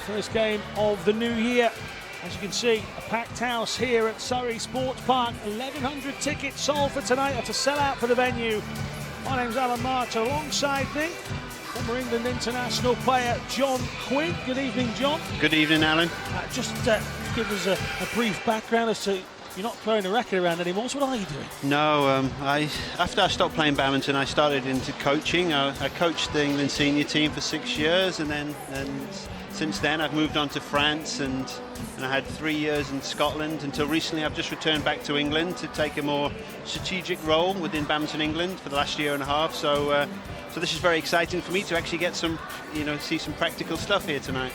First game of the new year. As you can see, a packed house here at Surrey Sports Park. 1,100 tickets sold for tonight. That's a sellout for the venue. My name's Alan March. Alongside me, former England international player John Quinn. Good evening, John. Good evening, Alan. Just give us a brief background as to you're not throwing a racket around anymore. So what are you doing? No, after I stopped playing badminton, I started into coaching. I coached the England senior team for 6 years, and since then I've moved on to France, and I had 3 years in Scotland until recently. I've just returned back to England to take a more strategic role within Badminton England for the last year and a half. So this is very exciting for me to actually get some, see some practical stuff here tonight.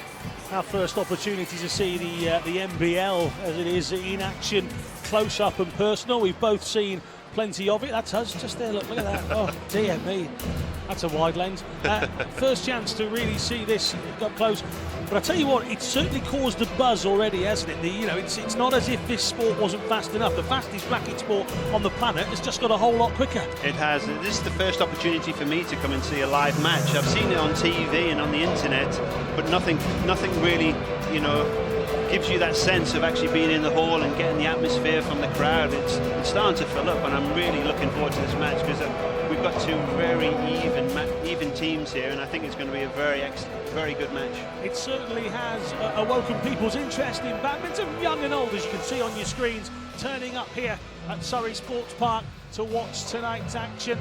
Our first opportunity to see the NBL as it is in action, close up and personal. We've both seen plenty of it. That's us just there. Look at that. Oh dear me, that's a wide lens. First chance to really see this up close. But I tell you what, it's certainly caused a buzz already, hasn't it? It's not as if this sport wasn't fast enough. The fastest racket sport on the planet has just got a whole lot quicker. It has. This is the first opportunity for me to come and see a live match. I've seen it on TV and on the internet, but nothing really, gives you that sense of actually being in the hall and getting the atmosphere from the crowd. It's starting to fill up, and I'm really looking forward to this match because we've got two very even teams here, and I think it's going to be a very good match. It certainly has awoken people's interest in badminton, young and old, as you can see on your screens, turning up here at Surrey Sports Park to watch tonight's action.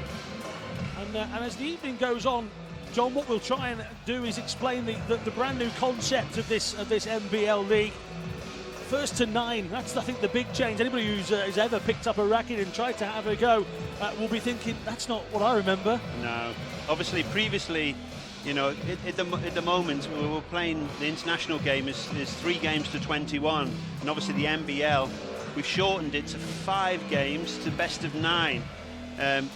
And as the evening goes on, John, what we'll try and do is explain the brand new concept of this NBL league. First to 9, that's I think the big change. Anybody who's ever picked up a racket and tried to have a go will be thinking, that's not what I remember. No, obviously previously, at the moment we were playing the international game is 3 games to 21, and obviously the NBL, we've shortened it to 5 games to best of 9.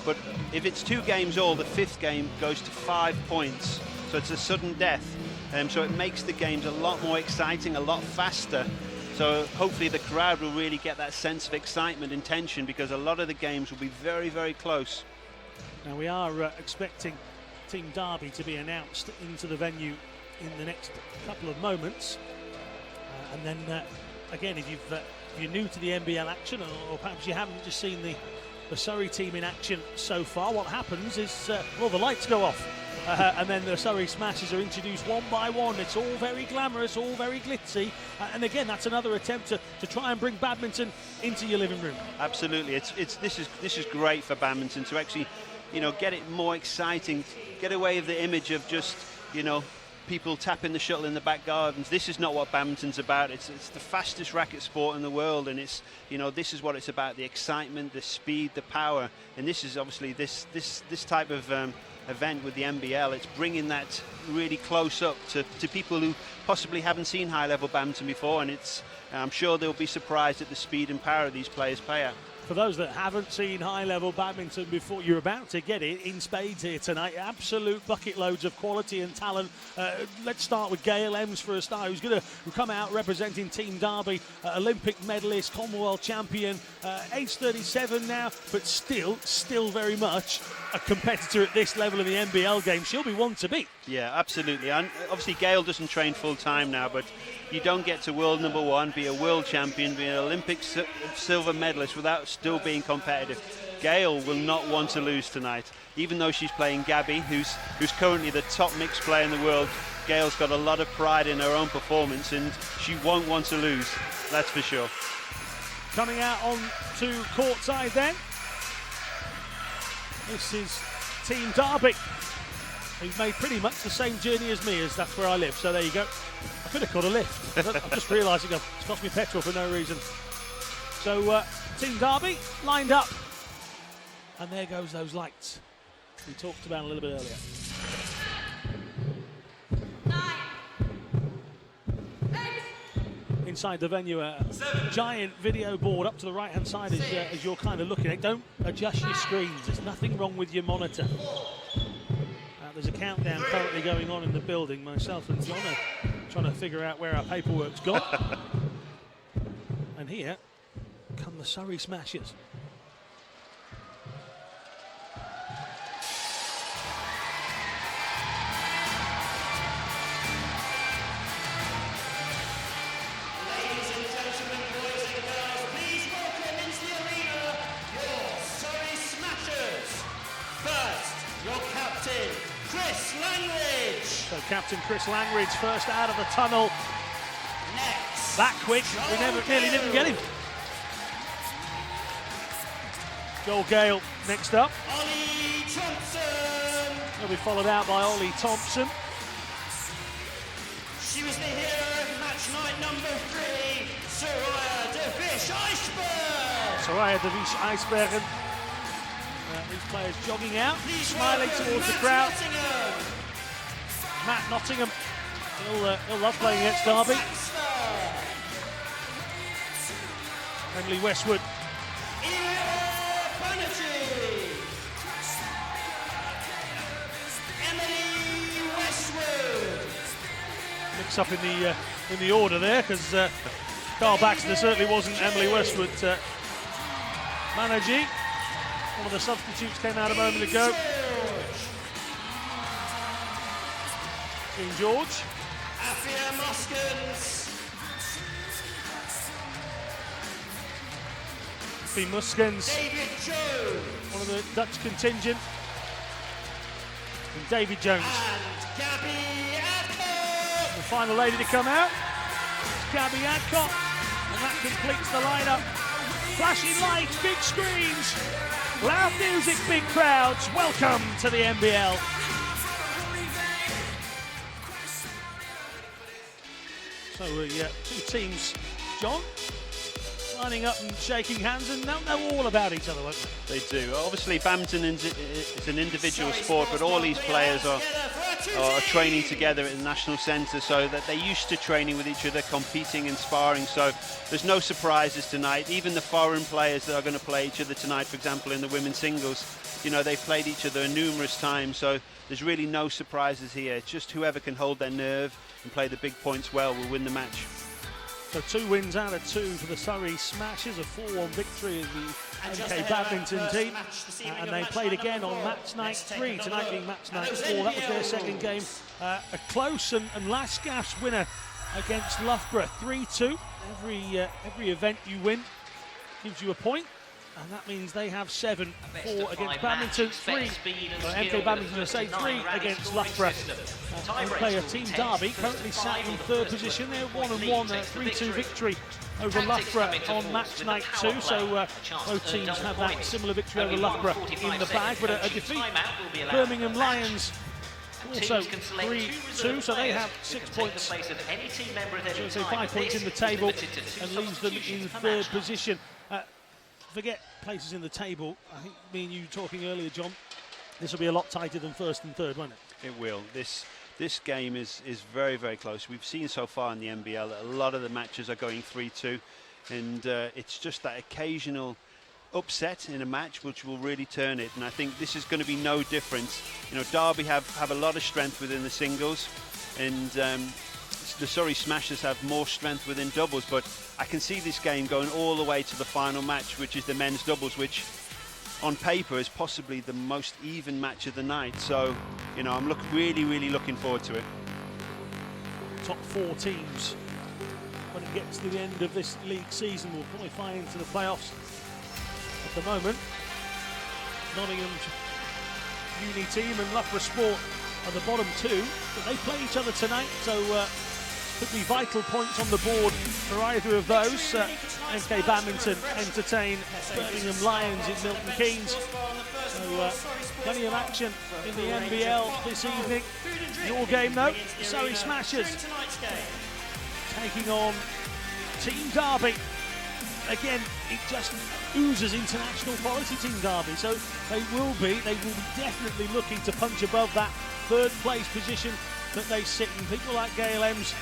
But if it's 2 games all, the 5th game goes to 5 points, so it's a sudden death. So it makes the games a lot more exciting, a lot faster. So hopefully the crowd will really get that sense of excitement and tension, because a lot of the games will be very, very close. Now we are expecting Team Derby to be announced into the venue in the next couple of moments. And then again, if you're new to the NBL action, or perhaps you haven't just seen the Surrey team in action so far, what happens is, the lights go off. And then the Surrey Smashers are introduced one by one. It's all very glamorous, all very glitzy. And again, that's another attempt to try and bring badminton into your living room. Absolutely. This is great for badminton to actually, get it more exciting, get away with the image of just, people tapping the shuttle in the back gardens. This is not what badminton's about. It's the fastest racket sport in the world, and it's, this is what it's about: the excitement, the speed, the power. And this is obviously this type of event with the NBL. It's bringing that really close up to people who possibly haven't seen high-level badminton before, and I'm sure they'll be surprised at the speed and power these players play at. For those that haven't seen high-level badminton before, you're about to get it in spades here tonight. Absolute bucket loads of quality and talent. Let's start with Gail, Emms for a start, who's going to come out representing Team Derby, Olympic medalist, Commonwealth champion, age 37 now, but still very much a competitor at this level in the NBL game. She'll be one to beat. Yeah, absolutely. And obviously Gail doesn't train full-time now, but you don't get to world number 1, be a world champion, be an Olympic silver medalist without still being competitive. Gail will not want to lose tonight, even though she's playing Gabby, who's currently the top mixed player in the world. Gail's got a lot of pride in her own performance, and she won't want to lose, that's for sure. Coming out on to courtside then, this is Team Derby, who've made pretty much the same journey as me, as that's where I live. So there you go. I could have caught a lift. I'm just realising it's cost me petrol for no reason. So Team Derby lined up, and there goes those lights we talked about a little bit earlier. Inside the venue, a giant video board up to the right hand side as you're kind of looking at it. Don't adjust your screens, there's nothing wrong with your monitor. There's a countdown currently going on in the building. Myself and John are trying to figure out where our paperwork's gone. And here come the Surrey Smashers. Captain Chris Langridge first out of the tunnel. That quick, we nearly didn't get him. Joel Gail next up. Ollie Thompson. He'll be followed out by Ollie Thompson. She was the hero of match night number 3, Soraya de Vish Iceberg. Soraya de Vish Iceberg. These players jogging out, smiling towards the crowd. Matt Nottingham, he'll love playing against Derby. Emily Westwood. Mix up in the order there, because Carl Baxter certainly wasn't Emily Westwood managing. One of the substitutes came out a moment ago. King George. Eefje Muskens. Muskens. David Jones. One of the Dutch contingent. And David Jones. And Gabby Adcock. The final lady to come out is Gabby Adcock. And that completes the lineup. Flashing lights, big screens, loud music, big crowds. Welcome to the NBL. So two teams, John, lining up and shaking hands, and they'll know all about each other, won't they? They do. Obviously, badminton is an individual sport, but all these players are training together at the national centre, so that they're used to training with each other, competing and sparring. So there's no surprises tonight. Even the foreign players that are going to play each other tonight, for example, in the women's singles, you know, they've played each other numerous times. So there's really no surprises here. It's just whoever can hold their nerve and play the big points well will win the match. So 2 wins out of 2 for the Surrey Smashers, a 4-1 victory of the NK Badminton team, and they played again on match night 3, tonight being match night 4. That was their second game. A close and last gasp winner against Loughborough, 3-2. Every event you win gives you a point, and that means they have 7-4 against Badminton, 3. MK Badminton will say 3 against Loughborough. They play a Team Derby, currently sat in 3rd position. They're 1-1, 3-2 victory over Loughborough on match night 2. So both teams have that similar victory over Loughborough in the bag, but a defeat. Birmingham Lions also 3-2, so they have 6 points. So 5 points in the table and leaves them in 3rd position. Forget places in the table. I think me and you talking earlier, John, this will be a lot tighter than 1st and 3rd, won't it? It will. This game is very, very close. We've seen so far in the NBL that a lot of the matches are going 3-2, and it's just that occasional upset in a match which will really turn it, and I think this is going to be no different. You know, Derby have a lot of strength within the singles, and the Surrey Smashers have more strength within doubles, but I can see this game going all the way to the final match, which is the men's doubles, which on paper is possibly the most even match of the night. So, you know, I'm really looking forward to it. Top 4 teams, when it gets to the end of this league season, will qualify into the playoffs. At the moment, Nottingham's uni team and Loughborough Sport are the bottom 2, but they play each other tonight, so could be vital points on the board for either of those. NK Badminton entertain Birmingham Lions in Milton Keynes. So plenty of action in the NBL this evening. Your game though, Surrey Smashers taking on Team Derby. Again, it just oozes international quality, Team Derby. So they will be definitely looking to punch above that 3rd place position that they sit in. People like Gail Emms,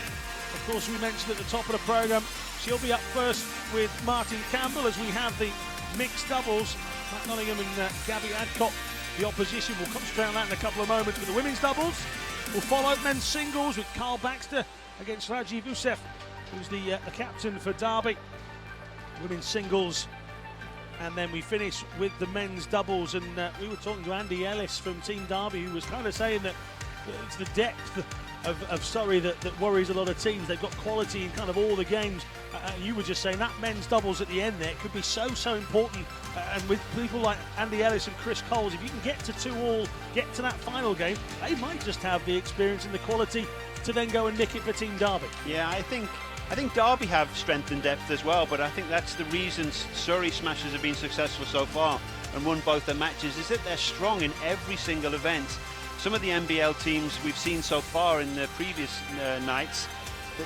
of course, we mentioned at the top of the programme, she'll be up first with Martin Campbell as we have the mixed doubles. Matt Nottingham and Gabby Adcock, the opposition. We'll concentrate on that in a couple of moments. With the women's doubles, we'll follow men's singles with Carl Baxter against Rajiv Ouseph, who's the captain for Derby. Women's singles, and then we finish with the men's doubles. And we were talking to Andy Ellis from Team Derby, who was kind of saying that it's the depth of Surrey that worries a lot of teams. They've got quality in kind of all the games. You were just saying that men's doubles at the end there could be so important. And with people like Andy Ellis and Chris Coles, if you can get to 2-all, get to that final game, they might just have the experience and the quality to then go and nick it for Team Derby. Yeah, I think Derby have strength and depth as well, but I think that's the reason Surrey Smashers have been successful so far and won both their matches, is that they're strong in every single event. Some of the NBL teams we've seen so far in the previous nights,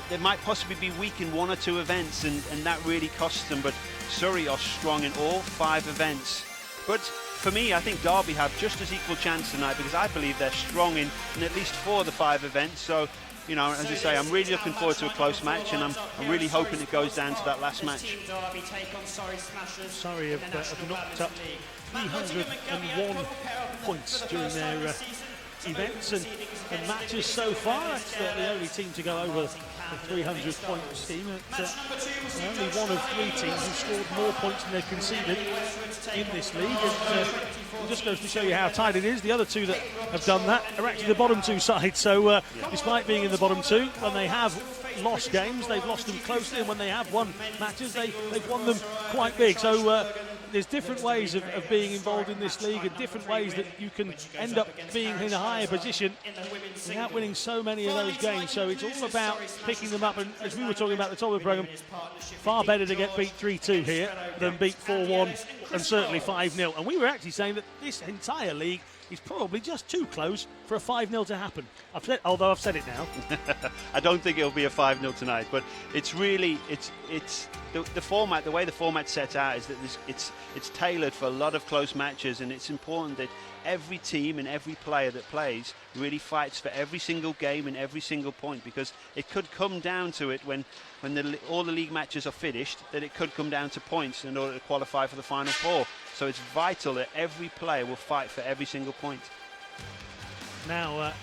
they might possibly be weak in 1 or 2 events, and that really costs them, but Surrey are strong in all 5 events. But for me, I think Derby have just as equal chance tonight, because I believe they're strong in at least 4 of the 5 events. So, you know, as I say, I'm really looking forward to a close match, and I'm really hoping it goes down to that last match. Surrey have knocked up 301 points during their events and matches so far. That's the only team to go over the 300 points team. They're only one of 3 teams who scored more points than they've conceded in this league. It just goes to show you how tight it is. The other 2 that have done that are actually the bottom 2 sides. So despite being in the bottom 2, when they have lost games, they've lost them closely, and when they have won matches, they've won them quite big. So there's different ways of being involved in this league, and different ways that you can end up being in a higher position without winning so many of those games. So it's all about picking them up, and as we were talking about at the top of the programme, far better to get beat 3-2 here than beat 4-1 and certainly 5-0. And we were actually saying that this entire league is probably just too close for a 5-0 to happen. Although I've said it now. I don't think it'll be a 5-0 tonight, but it's really the format. The way the format's set out is that it's tailored for a lot of close matches, and it's important that every team and every player that plays really fights for every single game and every single point, because it could come down to it when all the league matches are finished, that it could come down to points in order to qualify for the final 4. So it's vital that every player will fight for every single point. Now,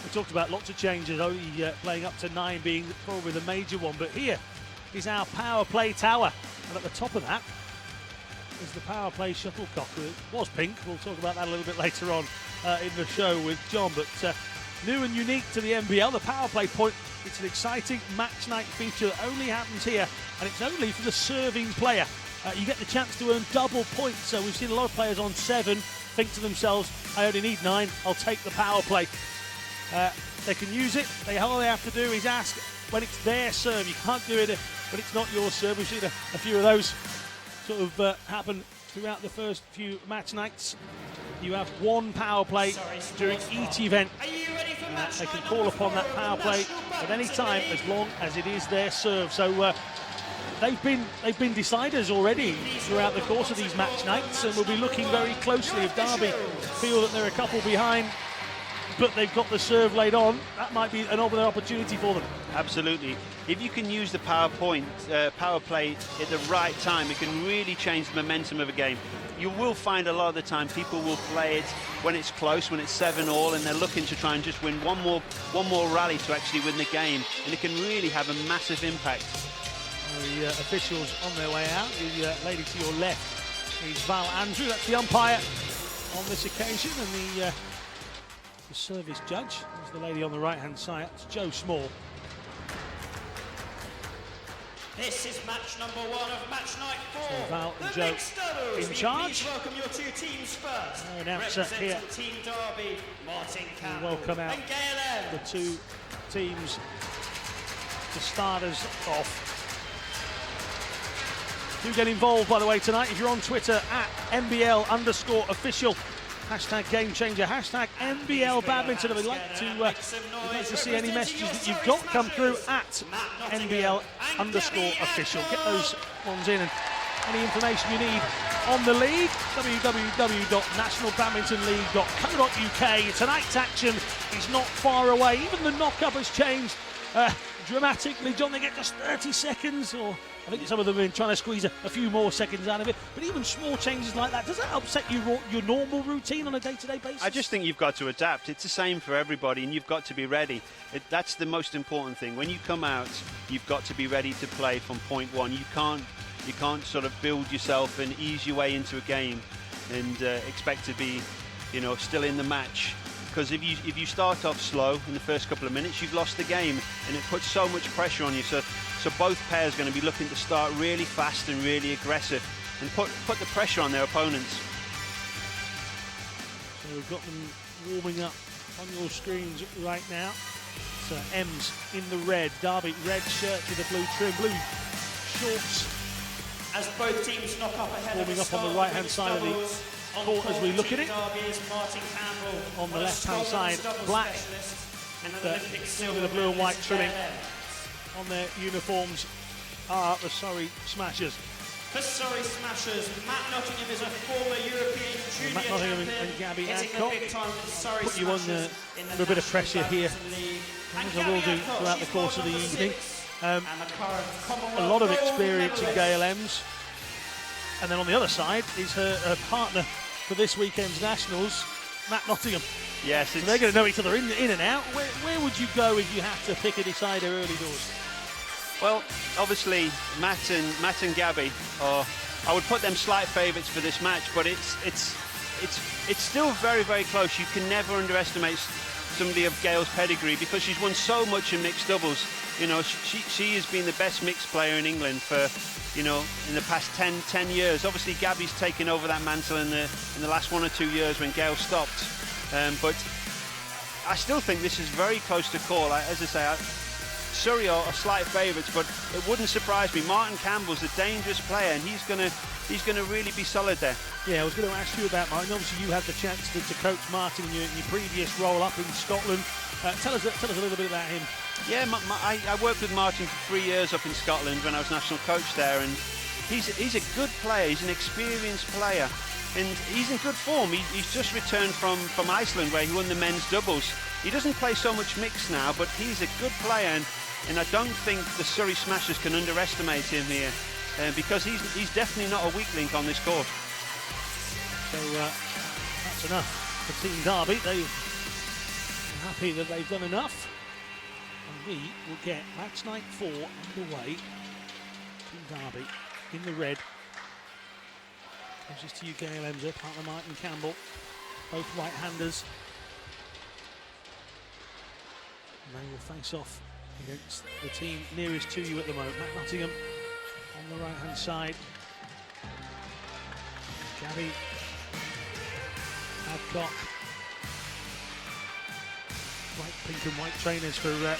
we talked about lots of changes, only playing up to 9 being probably the major one, but here is our power play tower, and at the top of that is the power play shuttlecock. It was pink. We'll talk about that a little bit later on in the show with John, but new and unique to the NBL, the power play point. It's an exciting match night feature that only happens here, and it's only for the serving player. You get the chance to earn double points. So we've seen a lot of players on 7 think to themselves, I only need 9, I'll take the power play. They can use it. All they have to do is ask when it's their serve. You can't do it when it's not your serve. We've seen a few of those sort of happen throughout the first few match nights. You have 1 power play during each event. They can call upon that power play at any time as long as it is their serve. So they've been deciders already throughout the course of these match nights, and we'll be looking very closely. If Derby feel that they're a couple behind, but they've got the serve laid on, that might be another opportunity for them. Absolutely. If you can use the power play at the right time, it can really change the momentum of a game. You will find a lot of the time people will play it when it's close, when it's 7-all, and they're looking to try and just win one more rally to actually win the game, and it can really have a massive impact. The officials on their way out. The lady to your left is Val Andrew. That's the umpire on this occasion, and the service judge is the lady on the right-hand side. It's Joe Small. This is match number 1 of match night 4. So Val and the Joe Mixters. in charge. Welcome your 2 teams first. Our announcer here. Team Derby, Martin Campbell. Welcome out and Gail. the 2 teams to start us off. Do get involved, by the way, tonight. If you're on Twitter at NBL_official, hashtag game changer, hashtag NBL badminton. And we'd like to see any messages that you've got come through at NBL_official. Get those ones in, and any information you need on the league, www.nationalbadmintonleague.co.uk. Tonight's action is not far away. Even the knock-up has changed dramatically. John, they get just 30 seconds, or I think some of them have been trying to squeeze a few more seconds out of it. But even small changes like that, does that upset your normal routine on a day-to-day basis? I just think you've got to adapt. It's the same for everybody, and you've got to be ready. That's the most important thing. When you come out, you've got to be ready to play from point 1. You can't sort of build yourself and ease your way into a game and expect to be, still in the match because if you start off slow in the first couple of minutes, you've lost the game, and it puts so much pressure on you. So both pairs are going to be looking to start really fast and really aggressive and put the pressure on their opponents. So we've got them warming up on your screens right now. So Emms in the red, Derby red shirt with a blue trim, blue shorts. As both teams knock up ahead warming up on the right-hand side of the court as we look at it. On the left-hand side, black with a blue and white trimming on their uniforms are the Surrey Smashers. For Surrey Smashers, Matt Nottingham is a former European junior Matt Nottingham champion, and Gabby hitting the Adcock big time with Surrey put you on Smashers under a bit of pressure here, as I will do throughout the course of the evening. A lot of experience in Gail Emms, and then on the other side is her partner for this weekend's Nationals, Matt Nottingham. Yes, so they're going to know each other in and out. Where would you go if you had to pick a decider early doors? Well, obviously Matt and Gabby I would put them slight favourites for this match, but it's still very, very close. You can never underestimate somebody of Gail's pedigree, because she's won so much in mixed doubles. You know, she has been the best mixed player in England for, you know, in the past 10 years. Obviously Gabby's taken over that mantle in the last 1 or 2 years when Gail stopped, but I still think this is very close to call. As I say, Surrey are slight favourites, but it wouldn't surprise me. Martin Campbell's a dangerous player, and he's gonna really be solid there. Yeah, I was going to ask you about Martin. Obviously, you had the chance to coach Martin in your previous role up in Scotland. Tell us a little bit about him. Yeah, I worked with Martin for 3 years up in Scotland when I was national coach there, and he's a good player. He's an experienced player, and he's in good form. He's just returned from Iceland, where he won the men's doubles. He doesn't play so much mixed now, but he's a good player, and I don't think the Surrey Smashers can underestimate him here, because he's definitely not a weak link on this court. So that's enough for Team Derby. They're happy that they've done enough. And we will get match night 4 underway. Team Derby in the red. Closest to you, Gail Emms, partner Martin Campbell. Both right-handers. And they will face off against the team nearest to you at the moment. Matt Nottingham on the right-hand side. Gabby Adcock. Bright pink and white trainers for the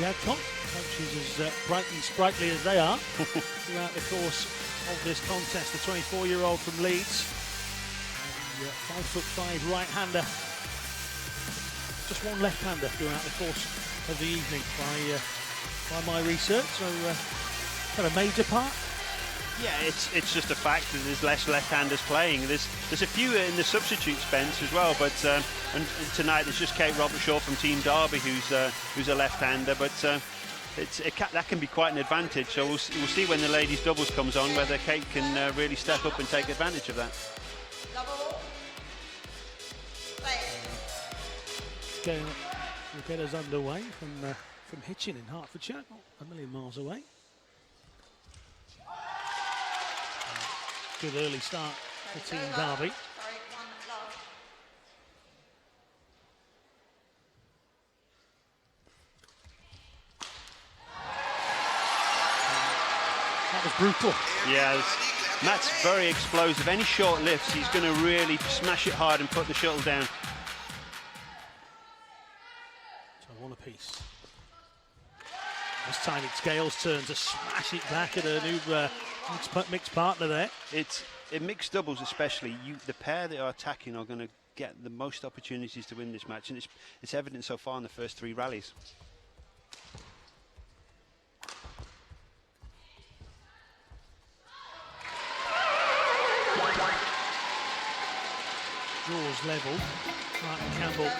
Adcock. Coaches as bright and sprightly as they are throughout the course of this contest. The 24-year-old from Leeds. The 5'5" right-hander. Just one left-hander throughout the course of the evening by my research. So kind of major part. Yeah, it's just a fact that there's less left-handers playing. There's a few in the substitutes bench as well, but and tonight there's just Kate Robertshaw from Team Derby who's a left-hander, but that can be quite an advantage. So we'll see when the ladies doubles comes on whether Kate can really step up and take advantage of that. Gail will get us underway from Hitchin in Hertfordshire, not a million miles away. Good early start for Team Derby. That was brutal. Yeah, Matt's very explosive. Any short lifts, he's going to really smash it hard and put the shuttle down. So one apiece. This time it's Gail's turn to smash it back at her new mixed partner there. It's in mixed doubles especially, the pair that are attacking are going to get the most opportunities to win this match, and it's evident so far in the first 3 rallies. Draws level. Martin Campbell not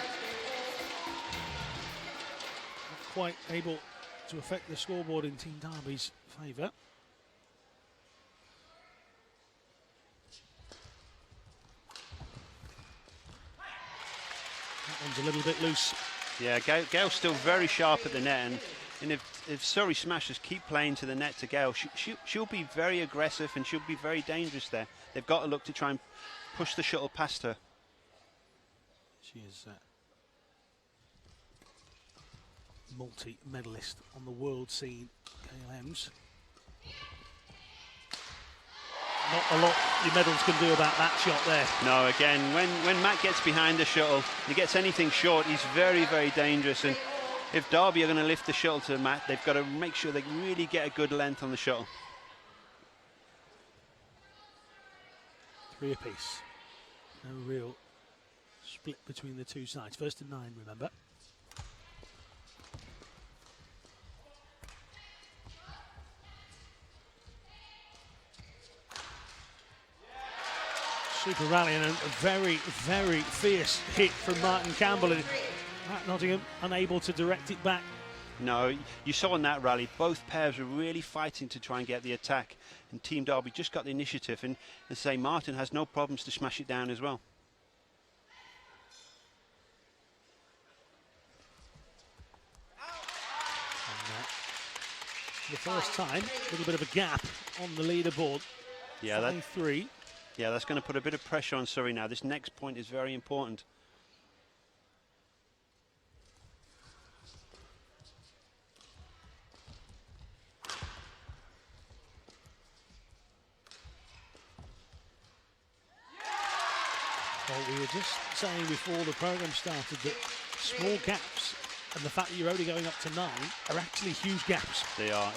quite able to affect the scoreboard in Team Derby's favour. That one's a little bit loose. Yeah, Gail's still very sharp at the net, and if Surrey Smashers keep playing to the net to Gail, she'll be very aggressive and she'll be very dangerous there. They've got to look to try and push the shuttle past her. She is multi-medalist on the world scene, Gail Emms. Not a lot your medals can do about that shot there. No, again, when Matt gets behind the shuttle, he gets anything short, he's very, very dangerous. And if Derby are going to lift the shuttle to Matt, they've got to make sure they really get a good length on the shuttle. 3 apiece. No real split between the two sides. First and 9, remember. Super rally and a very, very fierce hit from Martin Campbell. And Nottingham unable to direct it back. No, you saw in that rally, both pairs were really fighting to try and get the attack. And Team Derby just got the initiative. And say Martin has no problems to smash it down as well. For the first time, a little bit of a gap on the leaderboard. Yeah, 5-3. Yeah, that's going to put a bit of pressure on Surrey now. This next point is very important. Well, we were just saying before the programme started that small gaps and the fact that you're only going up to 9 are actually huge gaps. They are.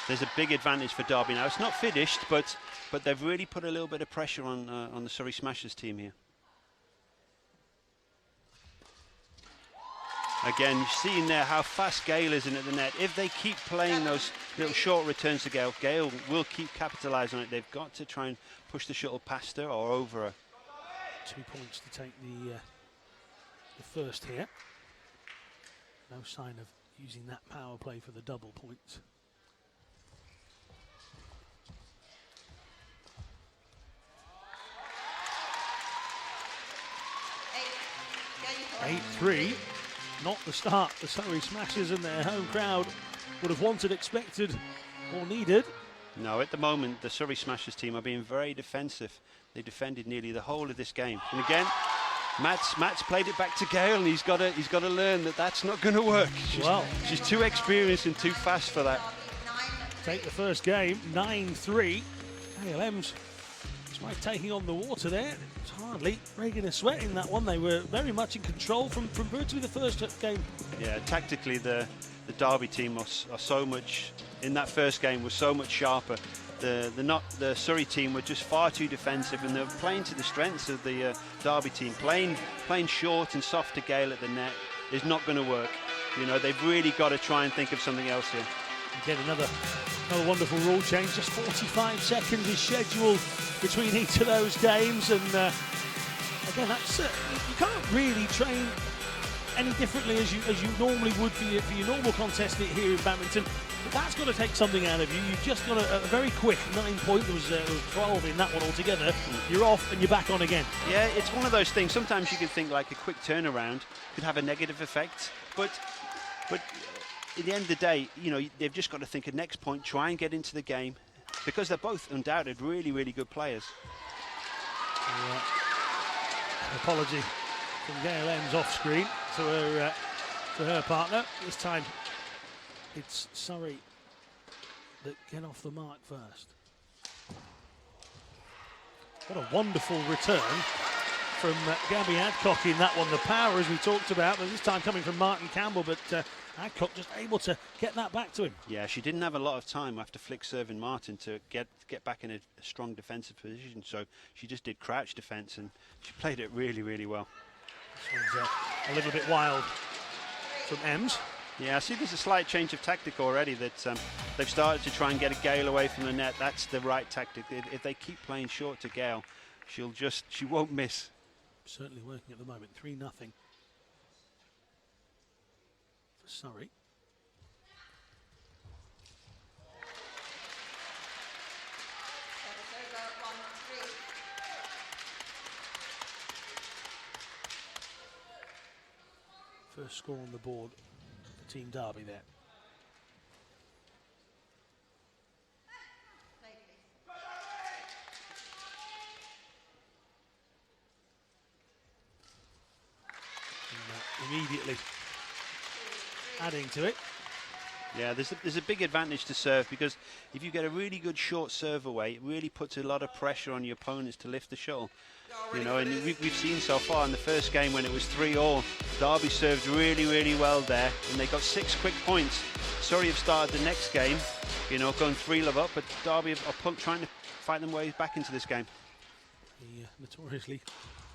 There's a big advantage for Derby now. It's not finished, but they've really put a little bit of pressure on the Surrey Smashers team here. Again, seeing there how fast Gail is in at the net. If they keep playing those little short returns to Gail, Gail will keep capitalising on it. They've got to try and push the shuttle past her or over her. 2 points to take the first here. No sign of using that power play for the double points. Eight 3, not the start the Surrey Smashers and their home crowd would have wanted, expected or needed. No, at the moment the Surrey Smashers team are being very defensive. They defended nearly the whole of this game. And again, Matt's played it back to Gail, and he's got to learn that that's not going to work. She's too experienced and too fast for that. Take the first game, 9-3. Gail Emms despite taking on the water there. It's hardly breaking a sweat in that one. They were very much in control from virtually the first game. Yeah, tactically the Derby team are so much, in that first game, was so much sharper. The Surrey team were just far too defensive, and they're playing to the strengths of the Derby team. Playing short and soft to Gail at the net is not going to work. You know, they've really got to try and think of something else here. Again, another wonderful rule change. Just 45 seconds is scheduled between each of those games, and again, that's you can't really train any differently as you normally would for your normal contest here in badminton. But that's got to take something out of you. You've just got a very quick 9 point. There was 12 in that one altogether. You're off and you're back on again. Yeah, it's one of those things. Sometimes you can think like a quick turnaround could have a negative effect, but at the end of the day, you know, they've just got to think of next point, try and get into the game, because they're both undoubted really, really good players. Apology from Gail Emms off screen to her partner. This time it's Surrey that get off the mark first. What a wonderful return from Gabby Adcock in that one. The power, as we talked about, but this time coming from Martin Campbell, but Adcock just able to get that back to him. Yeah, she didn't have a lot of time after flick serving Martin to get back in a strong defensive position, so she just did crouch defence, and she played it really, really well. This one's a little bit wild from Emms. Yeah, I see there's a slight change of tactic already, that they've started to try and get a Gail away from the net. That's the right tactic. If they keep playing short to Gail, she won't miss. Certainly working at the moment. 3-0 for Surrey. First score on the board for Team Derby there. And, immediately adding to it. Yeah, there's a big advantage to serve, because if you get a really good short serve away, it really puts a lot of pressure on your opponents to lift the shuttle. You know, and we've seen so far in the first game when it was 3-all, Derby served really, really well there, and they got 6 quick points. Surrey have started the next game, you know, going 3-love up, but Derby are trying to fight them way back into this game. The notoriously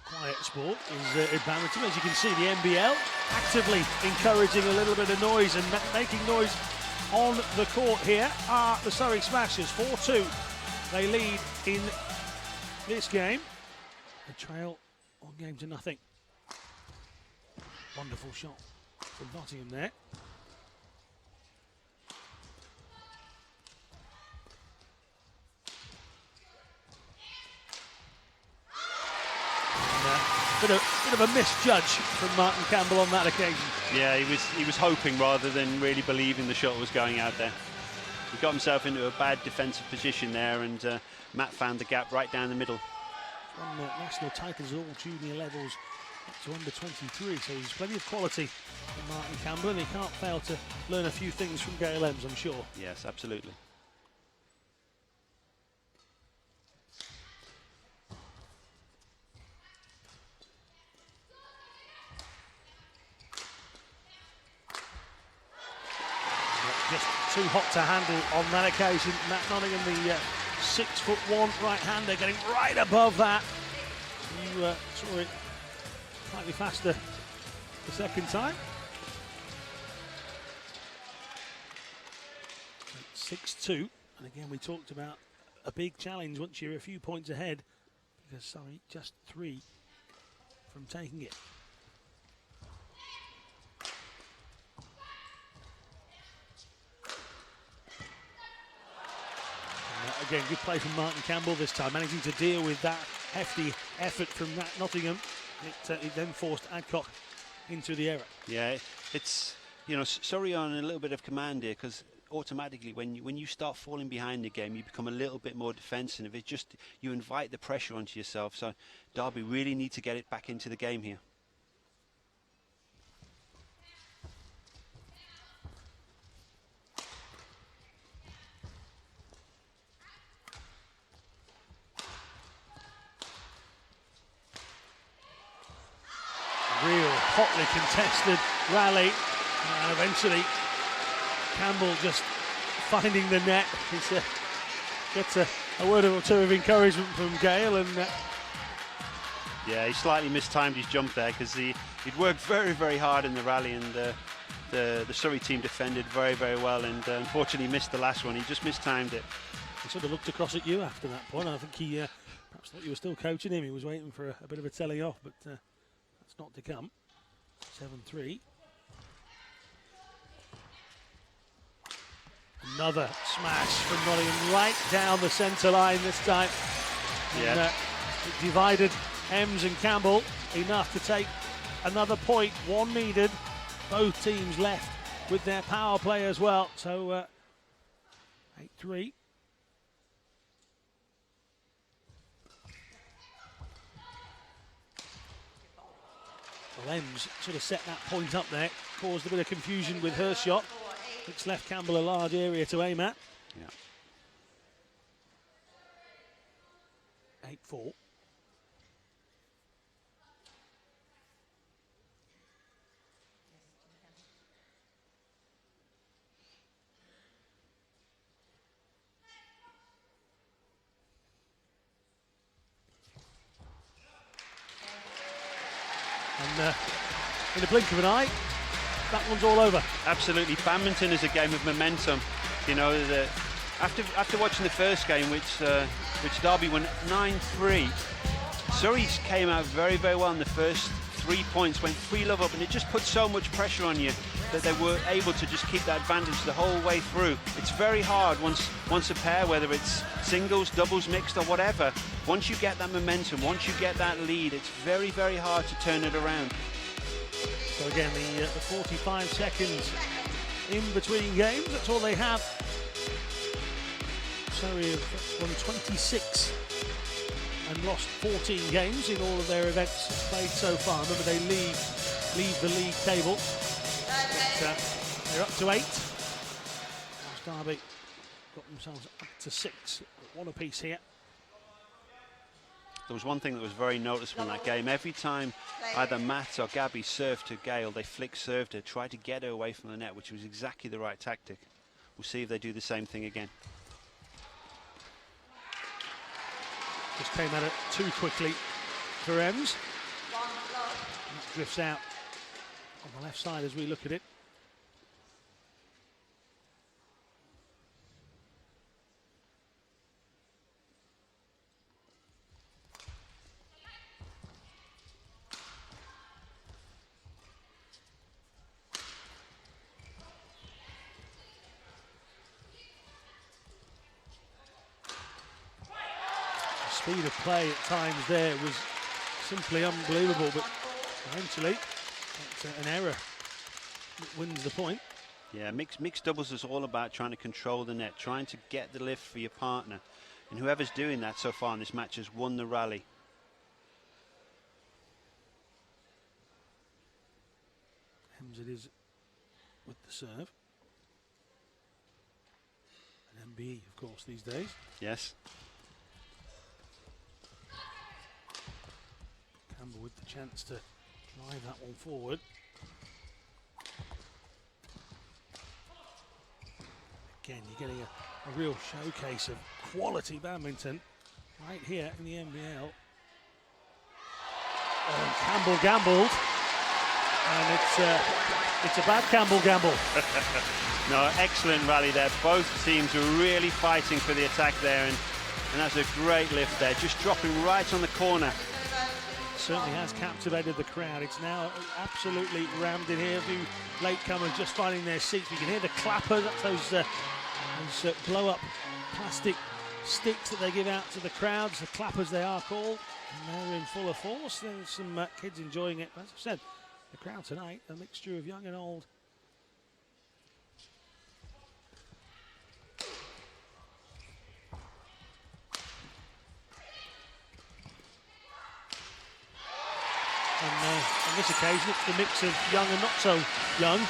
quiet sport is badminton. As you can see, the NBL actively encouraging a little bit of noise and making noise on the court here are the Surrey Smashers. 4-2 they lead in this game. A trail on game to nothing. Wonderful shot from Nottingham there. Bit of a misjudge from Martin Campbell on that occasion. Yeah, he was hoping rather than really believing the shot was going out there. He got himself into a bad defensive position there, and Matt found the gap right down the middle. Won national titles at all junior levels up to under 23, so there's plenty of quality from Martin Campbell, and he can't fail to learn a few things from Gail Emms, I'm sure. Yes, absolutely. Just too hot to handle on that occasion. Matt Nottingham, the 6'1" right-hander, getting right above that. You saw it slightly faster the second time. 6-2, and again we talked about a big challenge once you're a few points ahead, because Surrey just 3 from taking it. Again, good play from Martin Campbell this time, managing to deal with that hefty effort from Matt Nottingham. It then forced Adcock into the error. Yeah, it's, you know, Surrey on a little bit of command here, because automatically when you start falling behind the game, you become a little bit more defensive. It's just, you invite the pressure onto yourself. So Derby really need to get it back into the game here. Real hotly contested rally, and eventually Campbell just finding the net. He gets a word or two of encouragement from Gail, and yeah, he slightly mistimed his jump there, because he'd worked very, very hard in the rally, and the Surrey team defended very, very well, and unfortunately missed the last one. He just mistimed it. he sort of looked across at you after that point. I think he perhaps thought you were still coaching him. He was waiting for a bit of a telling off, but that's not to come. 7-3. Another smash from Nottingham right down the centre line this time. Yeah. And, it divided Emms and Campbell enough to take another point. One needed. Both teams left with their power play as well. So 8-3. Well, Emms sort of set that point up there, caused a bit of confusion with her shot, which left Campbell a large area to aim at. Yeah. 8-4. And in a blink of an eye, that one's all over. Absolutely, badminton is a game of momentum. You know, after watching the first game, which Derby won 9-3, Surrey came out very, very well in the first 3 points, went 3-love up, and it just put so much pressure on you that they were able to just keep that advantage the whole way through. It's very hard once a pair, whether it's singles, doubles, mixed or whatever, once you get that momentum, once you get that lead, it's very, very hard to turn it around. So again, the 45 seconds in between games, that's all they have. Surrey have won 26 and lost 14 games in all of their events played so far. Remember, they leave the league table. But, They're up to 8. Derby got themselves up to 6. One apiece here. There was one thing that was very noticeable in that game. Every time either Matt or Gabby served to Gail, they served her, tried to get her away from the net, which was exactly the right tactic. We'll see if they do the same thing again. Just came at it too quickly for Emms. That drifts out on the left side as we look at it. Speed of play at times there was simply unbelievable, but eventually it's an error that wins the point. Yeah, mixed doubles is all about trying to control the net, trying to get the lift for your partner, and whoever's doing that so far in this match has won the rally. Emms it is with the serve. An MBE, of course, these days. Yes. Campbell with the chance to drive that one forward. Again, you're getting a real showcase of quality badminton right here in the NBL. And Campbell gambled, and it's a bad Campbell gamble. No, excellent rally there. Both teams were really fighting for the attack there, and that's a great lift there, just dropping right on the corner. Certainly has captivated the crowd. It's now absolutely rammed in here. A few latecomers just finding their seats. You can hear the clappers, those blow-up plastic sticks that they give out to the crowds. The clappers they are called. And they're in full force. There's some kids enjoying it. As I said, the crowd tonight, a mixture of young and old. And on this occasion, it's the mix of young and not so young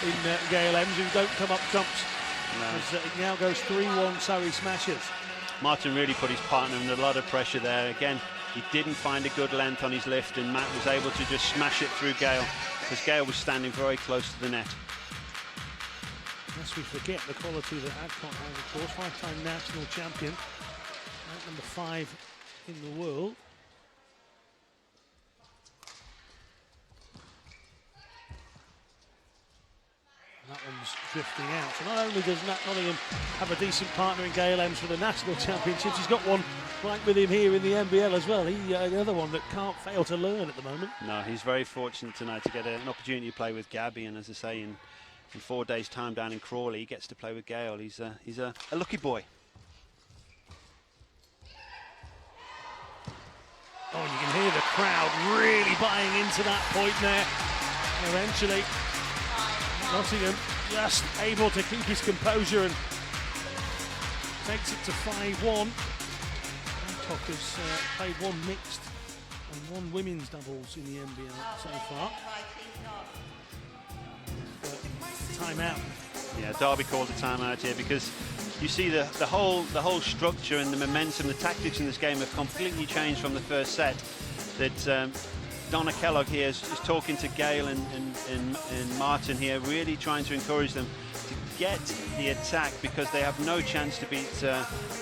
in Gail Emms, who don't come up trumps. No. As it now goes 3-1 Surrey Smashers. Martin really put his partner under a lot of pressure there. Again, he didn't find a good length on his lift, and Matt was able to just smash it through Gail, because Gail was standing very close to the net. Lest we forget the quality that Adcock has, of course, 5-time national champion, ranked number 5 in the world. That one's drifting out. So not only does Nottingham have a decent partner in Gail Emms for the national championships, he's got one right with him here in the NBL as well. He another one that can't fail to learn at the moment. No, he's very fortunate tonight to get an opportunity to play with Gabby, and as I say, in 4 days' time down in Crawley, he gets to play with Gail. He's a lucky boy. Oh, and you can hear the crowd really buying into that point there. And eventually, Nottingham just able to keep his composure and takes it to 5-1. Adcock has played one mixed and one women's doubles in the NBL so far. Timeout. Yeah, Derby called a timeout here because you see the whole structure and the momentum, the tactics in this game have completely changed from the first set. That Donna Kellogg here is talking to Gail and Martin here, really trying to encourage them to get the attack, because they have no chance to beat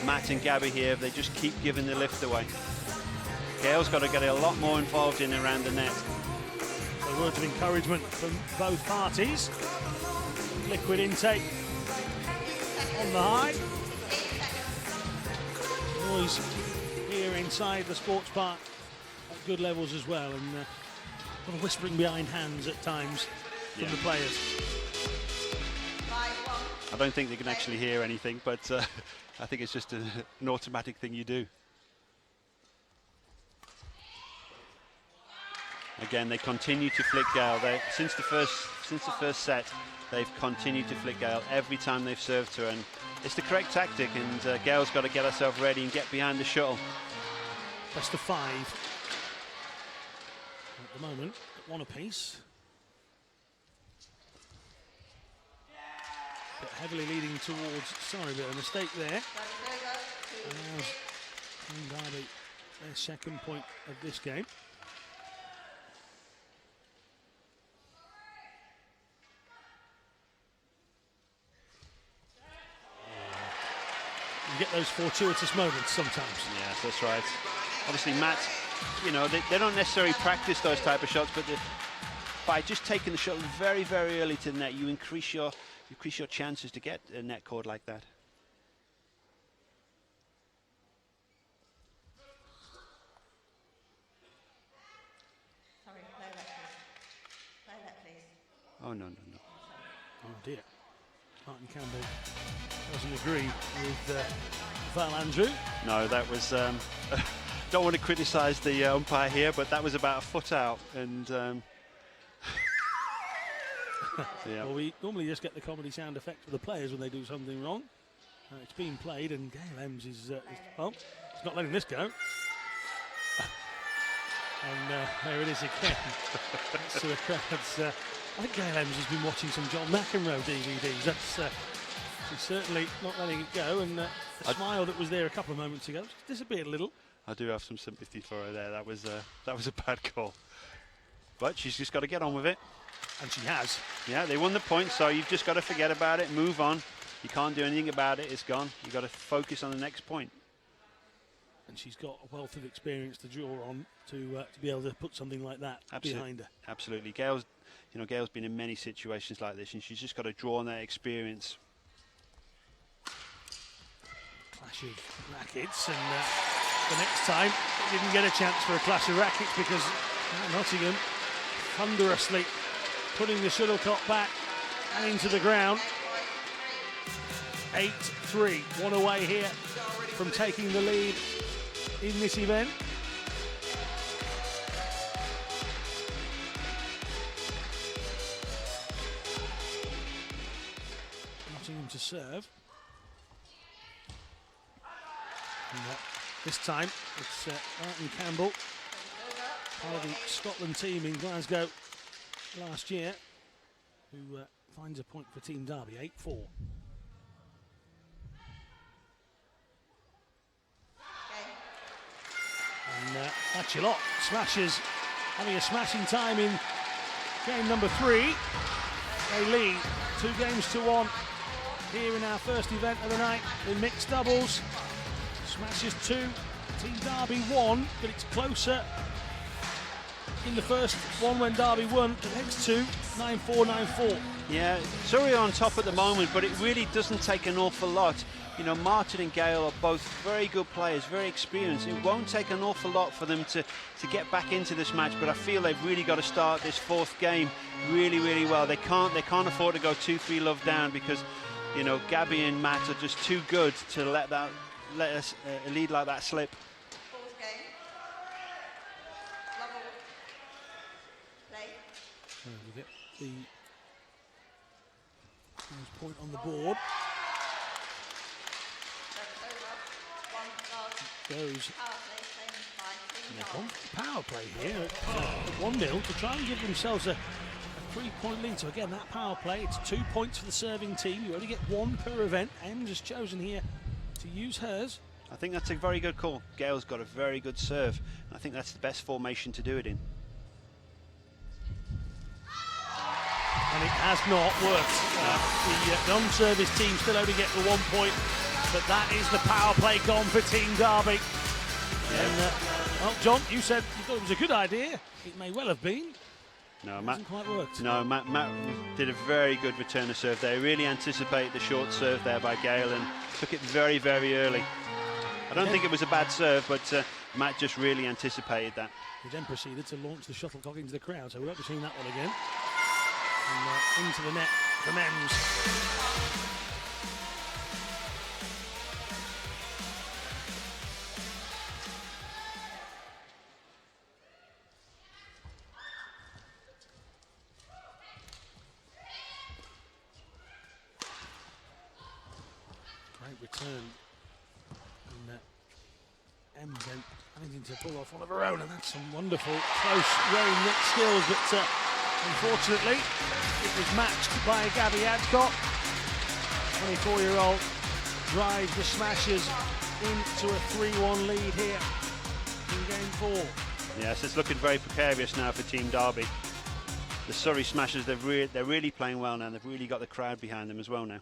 Matt and Gabby here if they just keep giving the lift away. Gail's got to get a lot more involved in and around the net. So words of encouragement from both parties. Liquid intake on the high. Noise here inside the sports park at good levels as well, and a lot of whispering behind hands at times from the players. I don't think they can actually hear anything, but I think it's just an automatic thing you do. Again, they continue to flick Gail. Since the first set, they've continued to flick Gail every time they've served her, and it's the correct tactic. And Gail's got to get herself ready and get behind the shuttle. Best of 5 at the moment, one apiece. but heavily leading towards Surrey. But a mistake there. Allows Team Derby their second point of this game. You get those fortuitous moments sometimes. Yes, that's right. Obviously, Matt, you know, they don't necessarily practice those type of shots, but by just taking the shot very, very early to the net, you increase your chances to get a net cord like that. Sorry, play that, please. Play that, please. Oh, no. Oh dear. Martin Campbell doesn't agree with Val Andrew. No, that was... don't want to criticise the umpire here, but that was about a foot out. And yeah. Well, we normally just get the comedy sound effect for the players when they do something wrong. It's being played, and Gail Emms is oh, he's not letting this go. And there it is again. So the crowd's, I think Gail Emms has been watching some John McEnroe DVDs. That's she's certainly not letting it go. And the smile that was there a couple of moments ago just disappeared a little. I do have some sympathy for her there. That was a bad call, but she's just got to get on with it. And she has. Yeah, they won the point, so you've just got to forget about it, move on. You can't do anything about it, it's gone. You've got to focus on the next point. And she's got a wealth of experience to draw on to be able to put something like that behind her. Absolutely. Gail's been in many situations like this, and she's just got to draw on that experience. Clash of rackets, and the next time they didn't get a chance for a clash of rackets because Nottingham thunderously putting the shuttlecock back and into the ground. 8-3, one away here from taking the lead in this event. Nottingham to serve. And, this time it's Martin Campbell, part of the Scotland team in Glasgow last year, who finds a point for Team Derby, 8-4. And that's your lot. Smashers having a smashing time in game number 3. They lead 2-1 here in our first event of the night in mixed doubles. Smashers 2, Team Derby 1, but it's closer in the first one when Derby won. The next two, 9-4, 9-4. Yeah, Surrey are on top at the moment, but it really doesn't take an awful lot. You know, Martin and Gail are both very good players, very experienced. It won't take an awful lot for them to get back into this match, but I feel they've really got to start this fourth game really, really well. They can't afford to go 2-3 love down because, you know, Gabby and Matt are just too good to let us a lead like that slip. Fourth game. Level. Play. We get the point on the board. Goes power play here at 1-0 to try and give themselves a 3-point lead. So again, that power play, it's 2 points for the serving team. You only get 1 per event. Emms has chosen here to use hers. I think that's a very good call. Gail's got a very good serve. I think that's the best formation to do it in. And it has not worked. The non-service team still only get the 1 point. But that is the power play gone for Team Derby. Yeah. And, well, John, you said you thought it was a good idea. It may well have been. No, it Matt hasn't quite worked. No, Matt did a very good return of serve there. Really anticipated the short serve there by Gail and took it very, very early. I don't think it was a bad serve, but Matt just really anticipated that. He then proceeded to launch the shuttlecock into the crowd, so we won't be seeing that one again. And into the net from Emms. Return, and Emms then having to pull off one of her own, and that's some wonderful close range net skills, but unfortunately it was matched by Gabby Adcock. 24-year-old drives the Smashers into a 3-1 lead here in game 4. Yes, it's looking very precarious now for Team Derby. The Surrey Smashers, they're really playing well now. They've really got the crowd behind them as well now.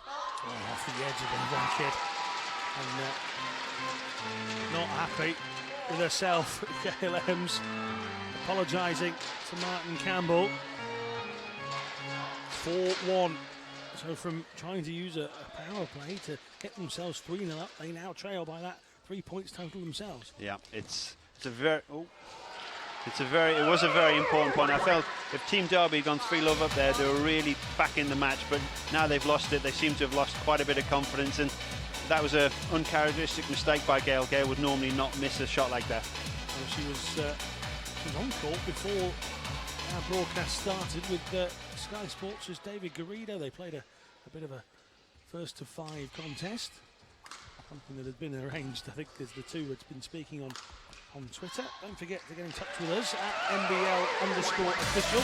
Oh, off the edge of the racket, and not happy with herself. Gail Emms apologising to Martin Campbell. 4-1. So from trying to use a power play to get themselves 3-0 up, they now trail by that 3 points total themselves. Yeah, it was a very important point. I felt if Team Derby had gone 3-love up there, they were really back in the match, but now they've lost it. They seem to have lost quite a bit of confidence, and that was an uncharacteristic mistake by Gail. Gail would normally not miss a shot like that. Well, she was on court before our broadcast started with Sky Sports' David Garrido. They played a bit of a first to 5 contest, something that had been arranged, I think, as the two had been speaking on Twitter. Don't forget to get in touch with us at NBL_official,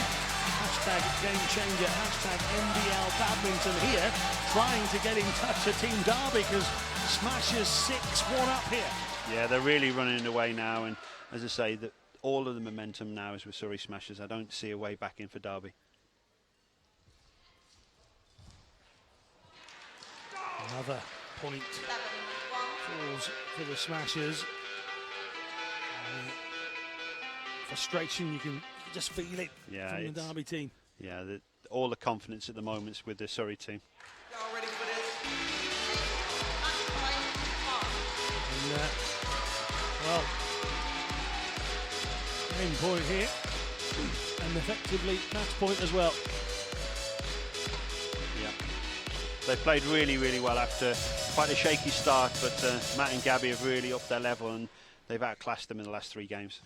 hashtag game changer, hashtag NBL badminton here, trying to get in touch with Team Derby because Smashers 6-1 up here. Yeah, they're really running away now, and as I say, all of the momentum now is with Surrey Smashers. I don't see a way back in for Derby. Another point falls for the Smashers. Frustration, you can just feel it from the Derby team. Yeah, all the confidence at the moment with the Surrey team. Y'all ready for this? And, well, game point here, and effectively match point as well. Yeah, they played really, really well after quite a shaky start, but Matt and Gabby have really upped their level, and they've outclassed them in the last 3 games.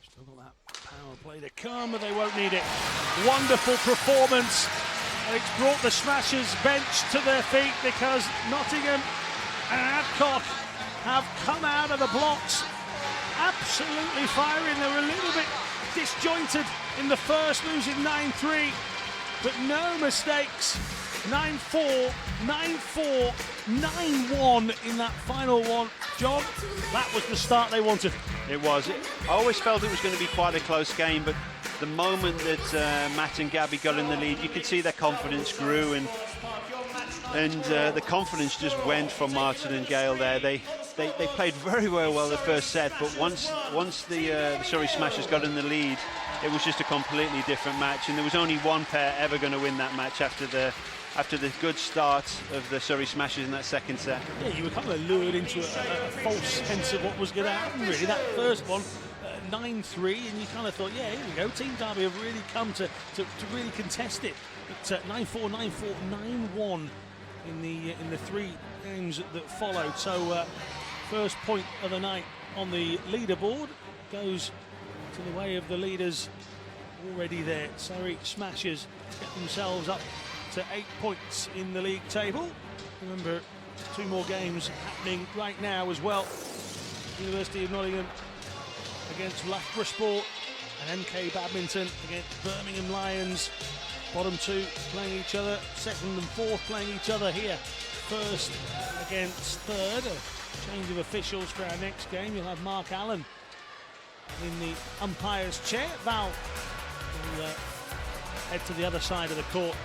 Still got that power play to come, but they won't need it. Wonderful performance, and it's brought the Smashers bench to their feet because Nottingham and Adcock have come out of the blocks absolutely firing. They were a little bit disjointed in the first, losing 9-3, but no mistakes. 9-4, 9-4, 9-1 in that final one. John, that was the start they wanted. It was. I always felt it was going to be quite a close game, but the moment that Matt and Gabby got in the lead, you could see their confidence grew, and the confidence just went from Martin and Gail there. They played very, very well the first set, but once the Surrey Smashers got in the lead, it was just a completely different match, and there was only one pair ever going to win that match after the good start of the Surrey Smashers in that second set. Yeah, you were kind of lured into a false sense of what was going to happen, really. That first one, 9-3, and you kind of thought, yeah, here we go. Team Derby have really come to really contest it. But 9-4, 9-4, 9-1 in the 3 games that followed. So first point of the night on the leaderboard goes to the way of the leaders already there. Surrey Smashers get themselves up to 8 points in the league table. Remember, 2 more games happening right now as well. University of Nottingham against Loughborough Sport, and MK Badminton against Birmingham Lions. Bottom 2 playing each other, 2nd and 4th playing each other here. 1st against 3rd. A change of officials for our next game. You'll have Mark Allen in the umpire's chair. Val will head to the other side of the court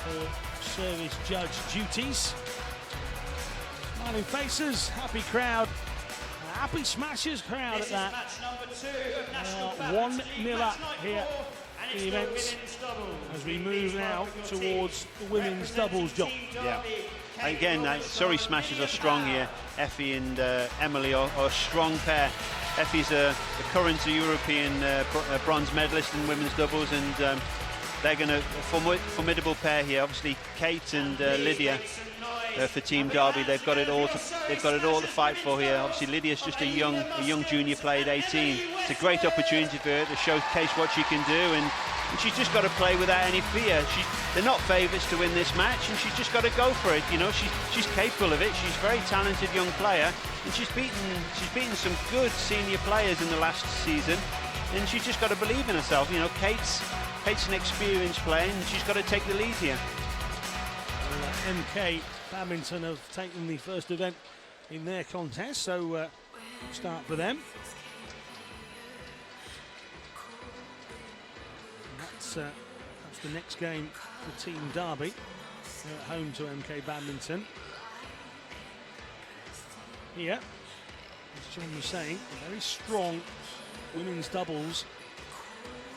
for service judge duties. Smiling faces, happy crowd, a happy Smashers crowd at that. Match number 2 of National Badminton 1-0 up here and the it's events women's doubles. as we move now towards the women's doubles, John. Yeah. Again, Surrey Smashers are strong here. Eefje and Emily are a strong pair. Eefje's the current European bronze medalist in women's doubles, and they're going to formidable pair here. Obviously, Kate and Lydia for Team Derby. They've got it all to fight for here. Obviously, Lydia's just a young junior player at 18. It's a great opportunity for her to showcase what she can do, and she's just got to play without any fear. They're not favourites to win this match, and she's just got to go for it. You know, she's capable of it. She's a very talented young player, and she's beaten some good senior players in the last season. and she's just got to believe in herself. You know, Kate's an experienced player, and she's got to take the lead here. MK Badminton have taken the first event in their contest, so start for them. And that's the next game for Team Derby. They're at home to MK Badminton. Here, as John was saying, a very strong women's doubles.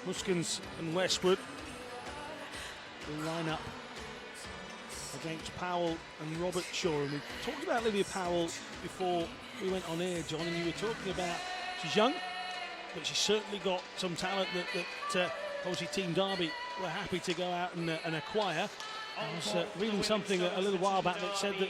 Muskens and Westwood will line up against Powell and Robertshaw. And we talked about Lydia Powell before we went on air, John, and you were talking about she's young, but she's certainly got some talent that obviously Team Derby were happy to go out and acquire. I was reading something a little while back that said that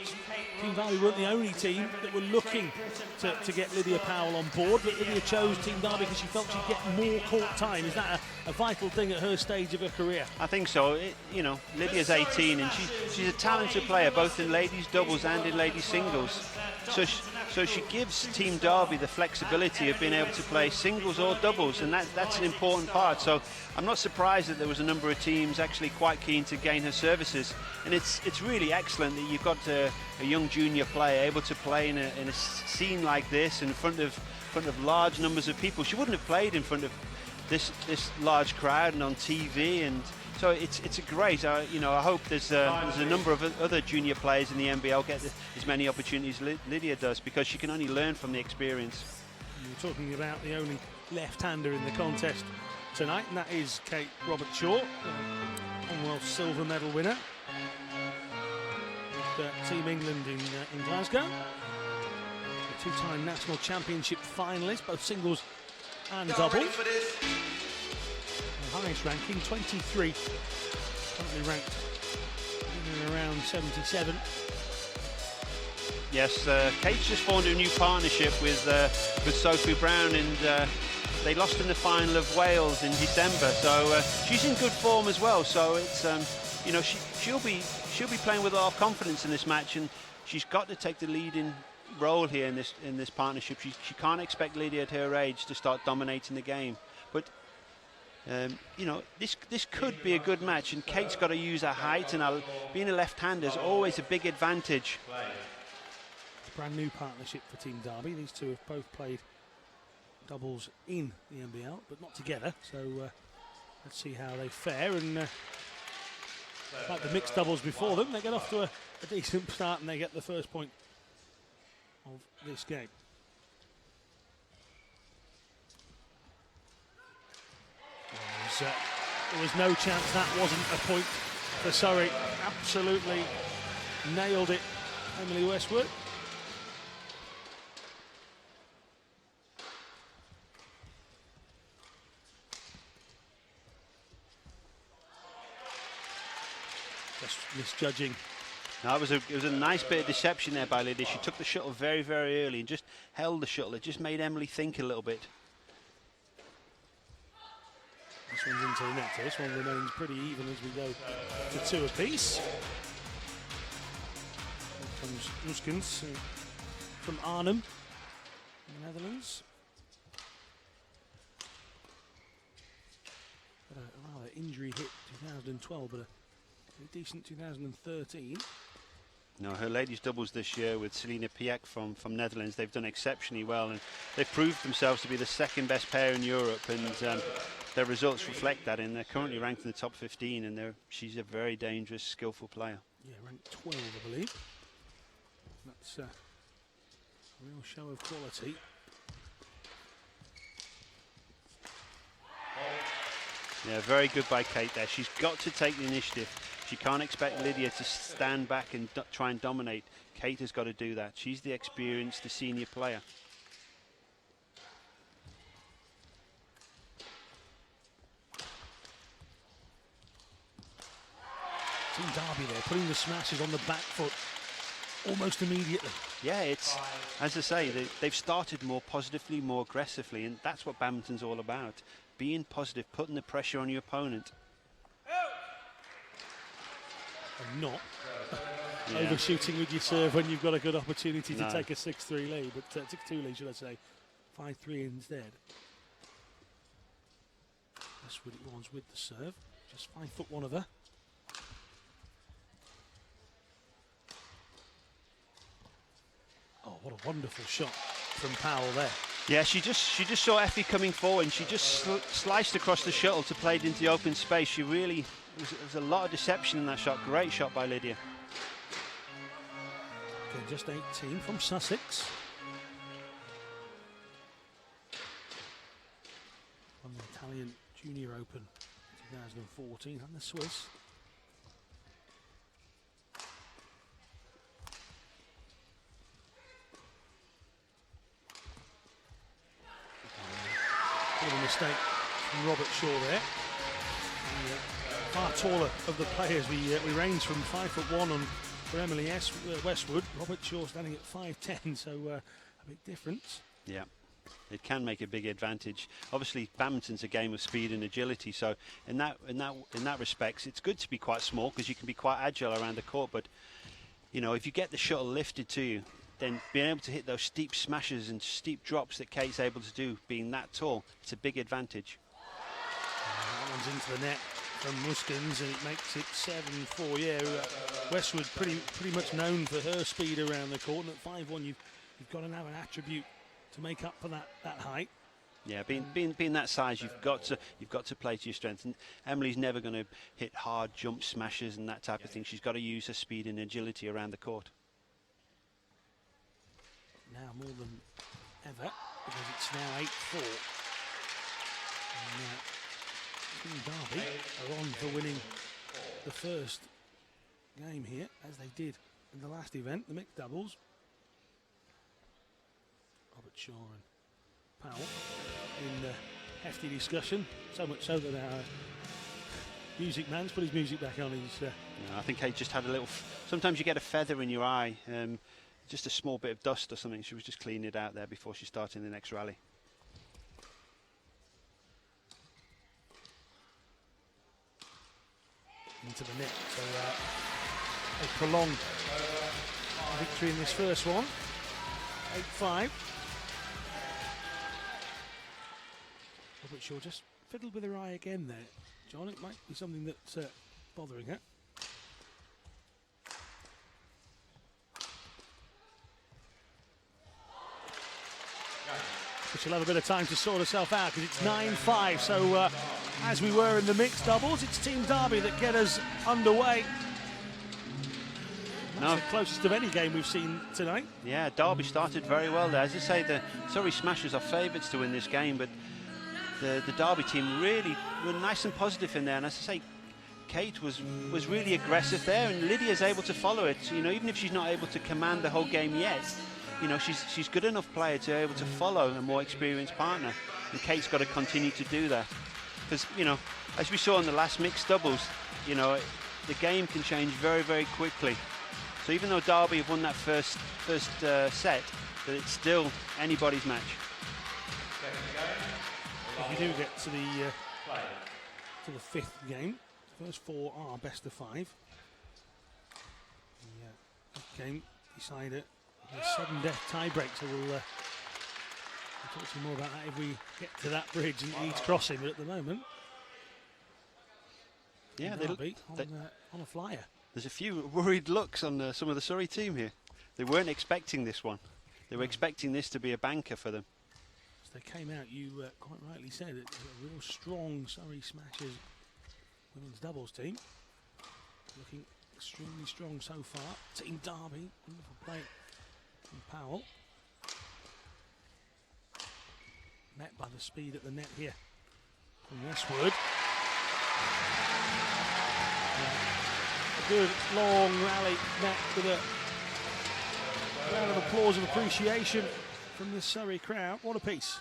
Team Derby weren't the only team that were looking to get Lydia Powell on board, but Lydia chose Team Derby because she felt she'd get more court time. Is that a vital thing at her stage of her career? I think so. You know, Lydia's 18 and she's a talented player both in ladies doubles and in ladies singles. So she gives Team Derby the flexibility of being able to play singles or doubles, and that's an important part. So I'm not surprised that there was a number of teams actually quite keen to gain her services, and it's really excellent that you've got a young junior player able to play in a scene like this in front of large numbers of people. She wouldn't have played in front of this large crowd and on TV, and so it's a great. You know, I hope there's a number of other junior players in the NBL get as many opportunities Lydia does, because she can only learn from the experience. We're talking about the only left-hander in the contest tonight, and that is Kate Robertshaw, Commonwealth silver medal winner with Team England in Glasgow, a two-time national championship finalist, both singles and double. Highest ranking, 23, currently ranked in and around 77. Yes, Kate's just formed a new partnership with Sophie Brown, and they lost in the final of Wales in December. So she's in good form as well. So it's you know, she'll be playing with a lot of confidence in this match, and she's got to take the leading role here in this partnership. She can't expect Lydia at her age to start dominating the game, but. You know, this could be a good match, and Kate's got to use her height, and being a left-hander is always a big advantage. It's a brand new partnership for Team Derby. These two have both played doubles in the NBL, but not together. So let's see how they fare. And like the mixed doubles before them, they get off to a decent start, and they get the first point of this game. There was no chance that wasn't a point for Surrey. Absolutely nailed it, Emily Westwood. Just misjudging. No, it was a nice bit of deception there by Lydia. She took the shuttle very, very early and just held the shuttle. It just made Emily think a little bit. This one's into the net. This one remains pretty even as we go to two apiece. Here comes Muskens from Arnhem, in the Netherlands. Had a rather injury hit 2012, but a decent 2013. No, her ladies doubles this year with Selina Piek from Netherlands. They've done exceptionally well, and they've proved themselves to be the second best pair in Europe, and their results reflect that, and they're currently ranked in the top 15, and she's a very dangerous, skillful player. Yeah, ranked 12, I believe. That's a real show of quality. Yeah, very good by Kate there. She's got to take the initiative. She can't expect Lydia to stand back and try and dominate. Kate has got to do that. She's the experienced, the senior player. Team Derby there, putting the Smashers on the back foot almost immediately. Yeah, it's, as I say, they've started more positively, more aggressively, and that's what badminton's all about. Being positive, putting the pressure on your opponent. And not overshooting with your serve when you've got a good opportunity to take a 6-3 lead, but 6-2 lead, should I say. 5-3 instead. Westwood it was with the serve. Just 5'1" of her. Oh, what a wonderful shot from Powell there. Yeah, she just saw Eefje coming forward and she just sliced across the shuttle to play it into the open space. She really, there's a lot of deception in that shot. Great shot by Lydia. Okay, just 18 from Sussex. Won the Italian Junior Open 2014 and the Swiss. Bit of a mistake from Robertshaw there. The, far taller of the players. We range from 5'1" on for Emily Westwood. Robertshaw standing at 5'10", so a big difference. Yeah, it can make a big advantage. Obviously, badminton's a game of speed and agility. So in that respect, it's good to be quite small because you can be quite agile around the court. But you know, if you get the shuttle lifted to you, then being able to hit those steep smashes and steep drops that Kate's able to do, being that tall, it's a big advantage. That one's into the net from Muskens, and it makes it 7-4. Yeah, Westwood pretty much known for her speed around the court, and at 5'1", you've got to have an attribute to make up for that height. Yeah, being that size, you've got to play to your strength. And Emily's never going to hit hard jump smashes and that type of thing. She's got to use her speed and agility around the court. Now more than ever, because it's now 8-4. And Team Derby are on for winning the first game here, as they did in the last event, the mixed doubles. Robertshaw and Powell in hefty discussion, so much so that our music man's put his music back on. He's, no, I think Kate just had a little. Sometimes you get a feather in your eye. Just a small bit of dust or something. She was just cleaning it out there before she started the next rally. Into the net, so a prolonged victory in this first one. 8-5. Robertshaw just fiddled with her eye again there, John. It might be something that's bothering her. But she'll have a bit of time to sort herself out because it's 9-5. So as we were in the mixed doubles, it's Team Derby that get us underway. That's the closest of any game we've seen tonight. Yeah, Derby started very well there. As I say, the Surrey Smashers are favourites to win this game, but the Derby team really were nice and positive in there. And as I say, Kate was really aggressive there, and Lydia's able to follow it. You know, even if she's not able to command the whole game yet, you know, she's good enough player to be able to follow a more experienced partner, and Kate's got to continue to do that. Because, you know, as we saw in the last mixed doubles, you know, the game can change very, very quickly. So even though Derby have won that first set, that it's still anybody's match. If you do get to the fifth game, the first four are best of 5. The game decided a sudden death tie-break, so we'll talk to you more about that if we get to that bridge and Eads crossing. But at the moment, yeah, Derby on a flyer. There's a few worried looks on some of the Surrey team here. They weren't expecting this one. They were expecting this to be a banker for them. As they came out, you quite rightly said it was a real strong Surrey Smashers women's doubles team. Looking extremely strong so far. Team Derby, wonderful play from Powell. Met by the speed at the net here from Westwood. A good long rally met with a round of applause of appreciation from the Surrey crowd. What a piece.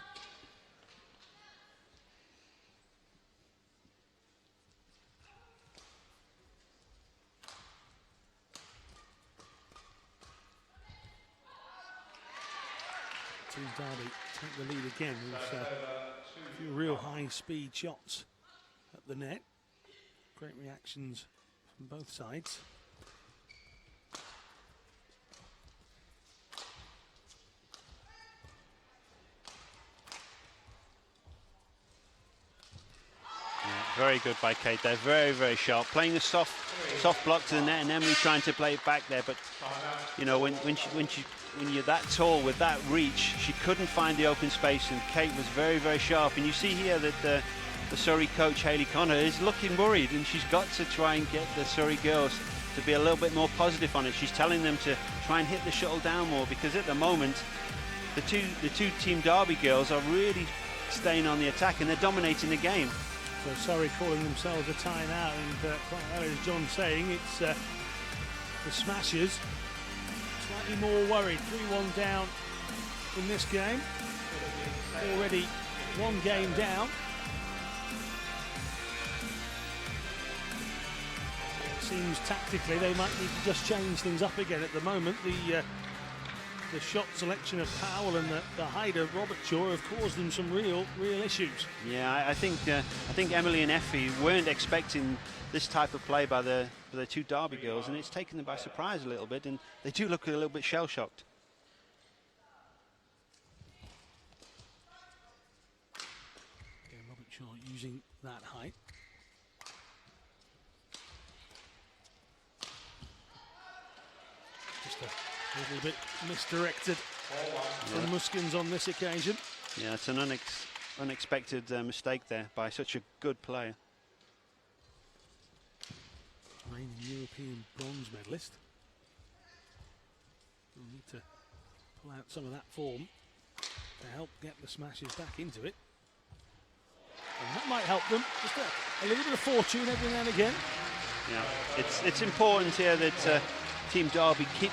Team Derby take the lead again with a few real high speed shots at the net. Great reactions from both sides. Very good by Kate there. Very, very sharp. Playing a soft block to the net, and Emily trying to play it back there. But you know, when you're that tall with that reach, she couldn't find the open space, and Kate was very, very sharp. And you see here that the Surrey coach Hayley Connor is looking worried, and she's got to try and get the Surrey girls to be a little bit more positive on it. She's telling them to try and hit the shuttle down more, because at the moment the two Team Derby girls are really staying on the attack, and they're dominating the game. So Surrey calling themselves a timeout, and quite well as John saying, it's the Smashers slightly more worried. 3-1 down in this game. Already one game down. Seems tactically they might need to just change things up again at the moment. The shot selection of Powell and the height of Robertshaw have caused them some real issues. Yeah, I think Emily and Eefje weren't expecting this type of play by the two Derby girls, and it's taken them by surprise a little bit, and they do look a little bit shell-shocked. Again, Robertshaw using that height. Just a little bit misdirected from Muskens on this occasion. Yeah, it's an unexpected mistake there by such a good player. Reigning European bronze medalist. We'll need to pull out some of that form to help get the Smashers back into it. And that might help them. Just a little bit of fortune every now and again. Yeah, it's important here that Team Derby keep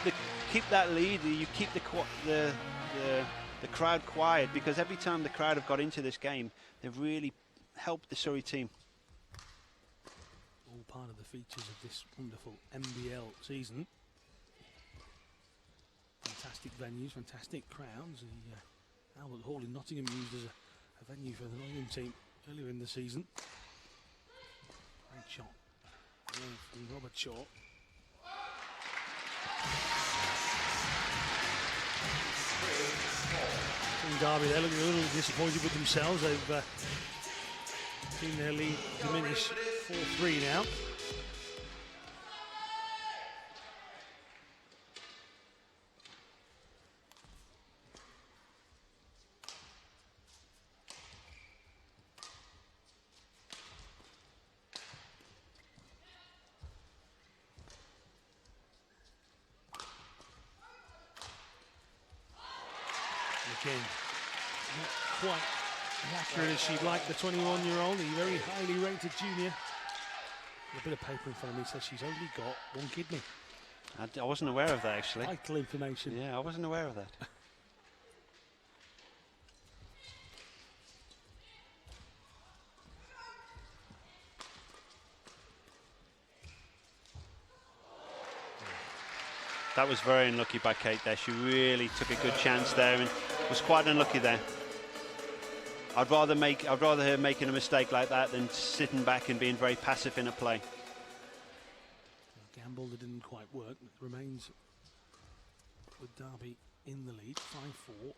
that lead. You keep the crowd quiet, because every time the crowd have got into this game, they've really helped the Surrey team. All part of the features of this wonderful NBL season. Fantastic venues, fantastic crowds. The Albert Hall in Nottingham used as a venue for the Nottingham team earlier in the season. Great shot from Robertshaw. Team Derby, they're looking a little disappointed with themselves. They've seen their lead diminish 4-3 now. Again, not quite as accurate as she'd like, the 21-year-old, the very highly rated junior. A bit of paper in front of me says she's only got one kidney. I wasn't aware of that, actually. Vital information. Yeah, I wasn't aware of that. That was very unlucky by Kate there. She really took a good chance there and was quite unlucky there. I'd rather her making a mistake like that than sitting back and being very passive in a play. A gamble that didn't quite work. It remains with Derby in the lead, 5-4.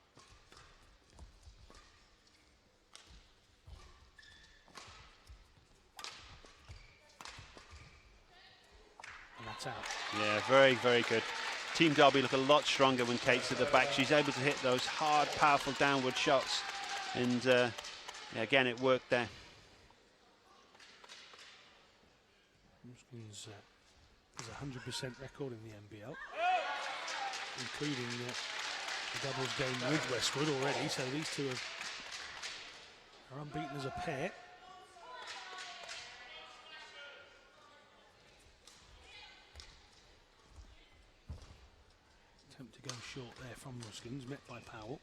And that's out. Yeah, very, very good. Team Derby look a lot stronger when Kate's at the back. She's able to hit those hard, powerful downward shots. And yeah, again, it worked there. Muskens has a 100% record in the NBL, including the doubles game with Westwood already. So these two are unbeaten as a pair. Attempt to go short there from Muskens, met by Powell.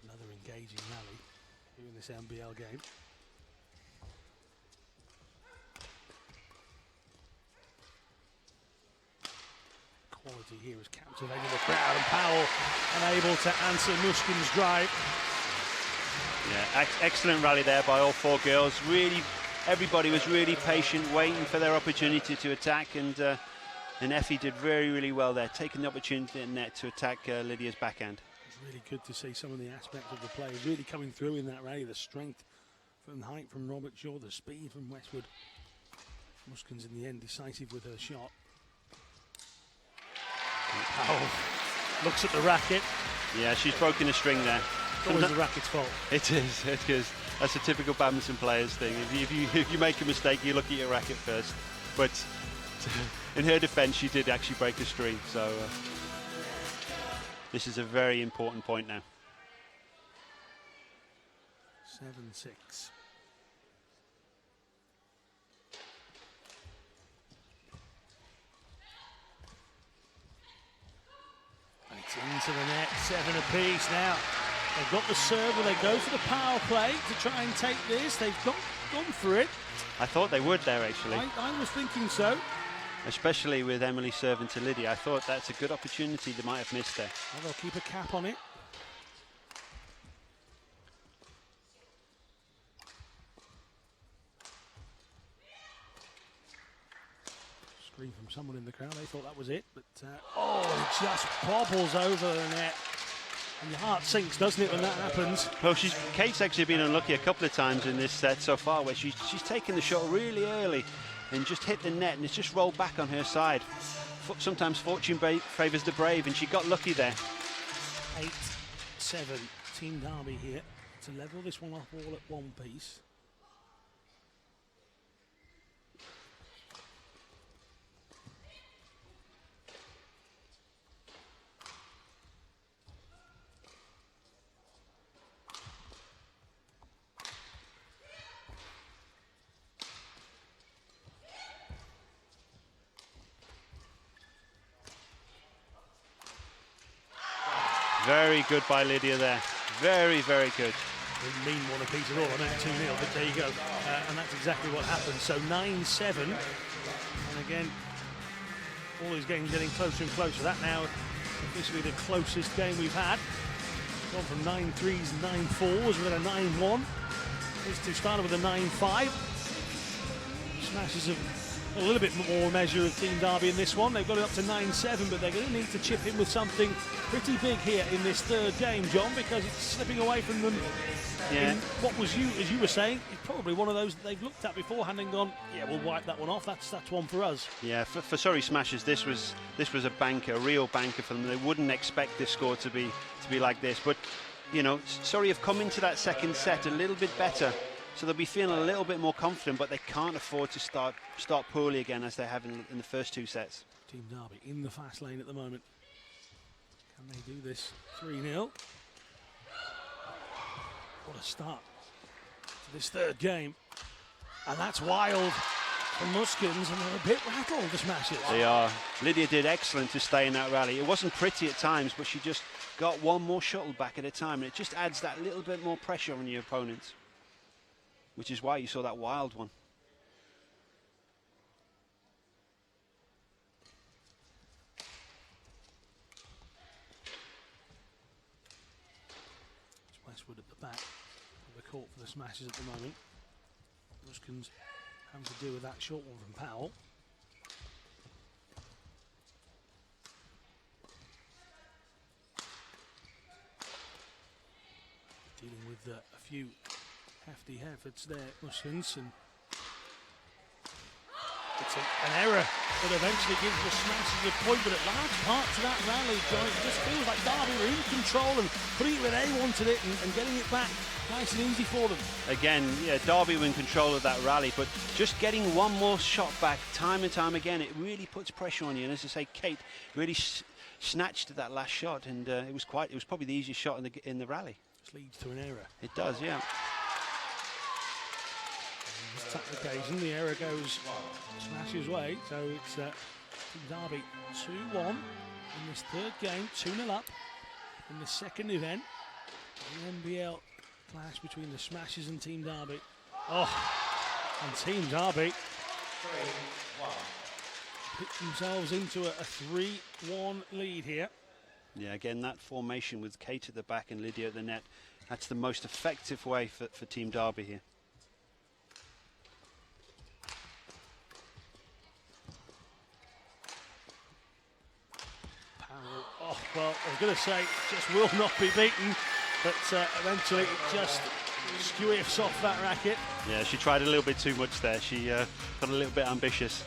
Another engaging rally here in this NBL game. Quality here is captivating the crowd, and Powell unable to answer Muskens' drive. Yeah, excellent rally there by all four girls. Really, everybody was really patient, waiting for their opportunity to attack, and And Eefje did really well there, taking the opportunity in net to attack Lydia's backhand. It's really good to see some of the aspects of the play really coming through in that rally. The strength from height from Robertshaw, the speed from Westwood. Muskens in the end decisive with her shot. Powell looks at the racket. Yeah, she's broken a string there. It's always the racket's fault. It is. That's a typical badminton players thing. If you make a mistake, you look at your racket first. But in her defence, she did actually break a string. So this is a very important point now. 7-6. It's into the net, 7 apiece now. They've got the serve, they go for the power play to try and take this. They've gone for it. I thought they would there, actually. I was thinking so. Especially with Emily serving to Lydia. I thought that's a good opportunity they might have missed there. Well, they'll keep a cap on it. Scream from someone in the crowd. They thought that was it, but it just bobbles over the net. And your heart sinks, doesn't it, when that happens? Well, Kate's actually been unlucky a couple of times in this set so far, where she's taken the shot really early and just hit the net, and it's just rolled back on her side. Sometimes fortune favours the brave, and she got lucky there. 8-7, Team Derby here to level this one off all at one piece. Very good by Lydia there. Very good. Didn't mean one apiece at all. I meant 2-0, but there you go. And that's exactly what happened. So 9-7. And again, all these games getting closer and closer. That now officially the closest game we've had. Gone from 9-3s and 9-4s, and then a 9-1. These two started with a 9-5. Smashers have a little bit more measure of Team Derby in this one. They've got it up to 9-7, but they're going to need to chip in with something pretty big here in this third game, John, because it's slipping away from them. Yeah. What was as you were saying, it's probably one of those that they've looked at beforehand and gone, yeah, we'll wipe that one off. That's one for us. Yeah, for Surrey Smashers, this was a banker, a real banker for them. They wouldn't expect this score to be like this, but you know, Surrey have come into that second set a little bit better. So they'll be feeling a little bit more confident, but they can't afford to start poorly again as they have in the first two sets. Team Derby in the fast lane at the moment. Can they do this? 3-0. What a start to this third game. And that's wild for Muskens, and they're a bit rattled, the Smashers. They are. Lydia did excellent to stay in that rally. It wasn't pretty at times, but she just got one more shuttle back at a time, and it just adds that little bit more pressure on your opponents, which is why you saw that wild one. It's Westwood at the back of the court for the Smashers at the moment. Muskens having to deal with that short one from Powell. Dealing with a few hefty efforts there, Muskens, and it's an error that eventually gives the Smashers a point, but at large parts of that rally, John, it just feels like Derby were in control and putting it where they wanted it and getting it back nice and easy for them. Again, yeah, Derby were in control of that rally, but just getting one more shot back time and time again, it really puts pressure on you. And as I say, Kate really snatched at that last shot, and it was probably the easiest shot in the rally. This leads to an error. It does, yeah. This occasion, the error goes Smashers' way, so it's Derby 2-1 in this third game, 2-0 up in the second event. The NBL clash between the Smashers and Team Derby. Oh, and Team Derby put themselves into a 3-1 lead here. Yeah, again, that formation with Kate at the back and Lydia at the net, that's the most effective way for Team Derby here. going to say, just will not be beaten, but eventually it just squiffs off that racket. Yeah, she tried a little bit too much there. She got a little bit ambitious.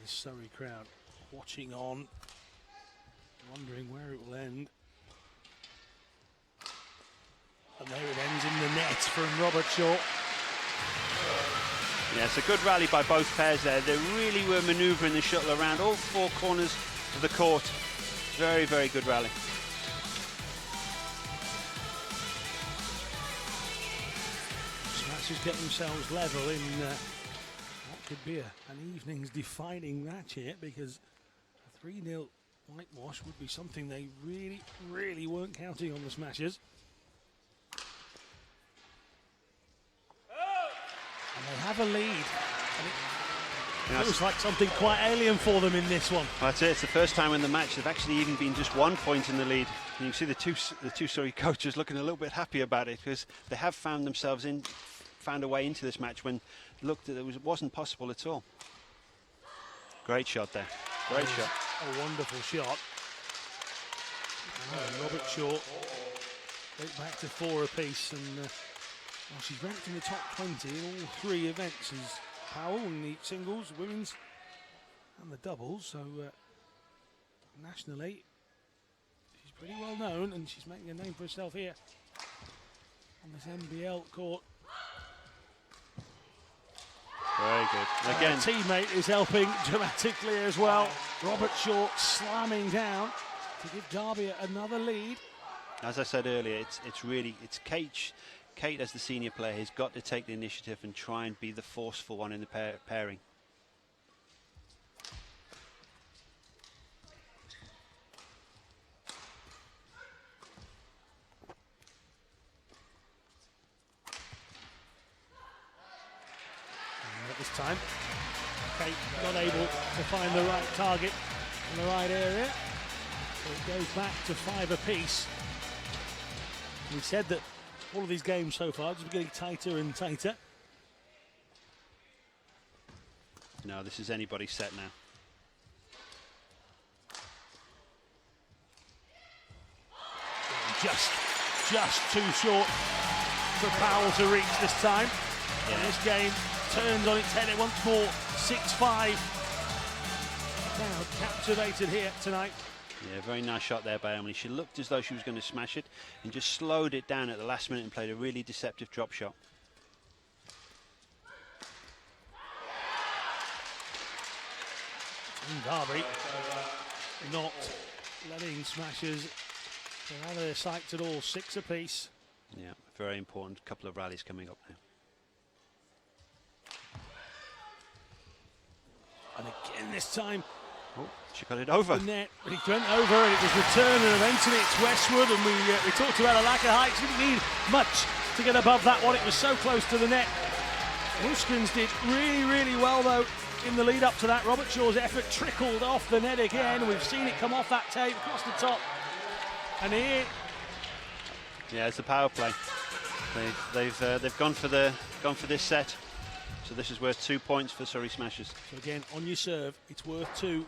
Surrey crowd watching on, wondering where it will end. And there it ends in the net from Robertshaw. Yeah, it's a good rally by both pairs there. They really were manoeuvring the shuttle around all four corners of the court. Very, very good rally. Smashers get themselves level in could be an evening's defining match here, because a 3-0 whitewash would be something they really, really weren't counting on the Smashers. And they have a lead. And it looks like something quite alien for them in this one. That's it. It's the first time in the match they've actually even been just 1 point in the lead. And you can see the two Surrey coaches looking a little bit happy about it, because they have found a way into this match when looked at it wasn't possible at all. Great shot there. Great shot. A wonderful shot. Robertshaw went back to 4 apiece, and well, she's ranked in the top 20 in all 3 events as Powell in the singles, women's, and the doubles. So nationally, she's pretty well known, and she's making a name for herself here on this NBL court. Very good. Again, teammate is helping dramatically as well. Robertshaw slamming down to give Derby another lead. As I said earlier, it's Kate. Kate, as the senior player, has got to take the initiative and try and be the forceful one in the pairing. This time, Kate not able to find the right target in the right area, so it goes back to 5 apiece. We said that all of these games so far just getting tighter and tighter. No, this is anybody's set now. Just too short for Powell to reach this time. Yeah. And this game turns on its head once more. 6-5. Crowd captivated here tonight. Yeah, very nice shot there by Emily. She looked as though she was going to smash it and just slowed it down at the last minute and played a really deceptive drop shot. Derby not letting Smashers get out of their sights at all. 6 apiece. Yeah, very important couple of rallies coming up now. And again this time, she got it over. The net, but it went over and it was returned, and eventually it's Westwood. And we talked about a lack of height. She didn't need much to get above that one. It was so close to the net. Muskens did really, really well though in the lead up to that. Robertshaw's effort trickled off the net again. We've seen it come off that tape across the top. And here, yeah, it's the power play. They've gone for this set. So this is worth 2 points for Surrey Smashers. So again, on your serve, it's worth 2.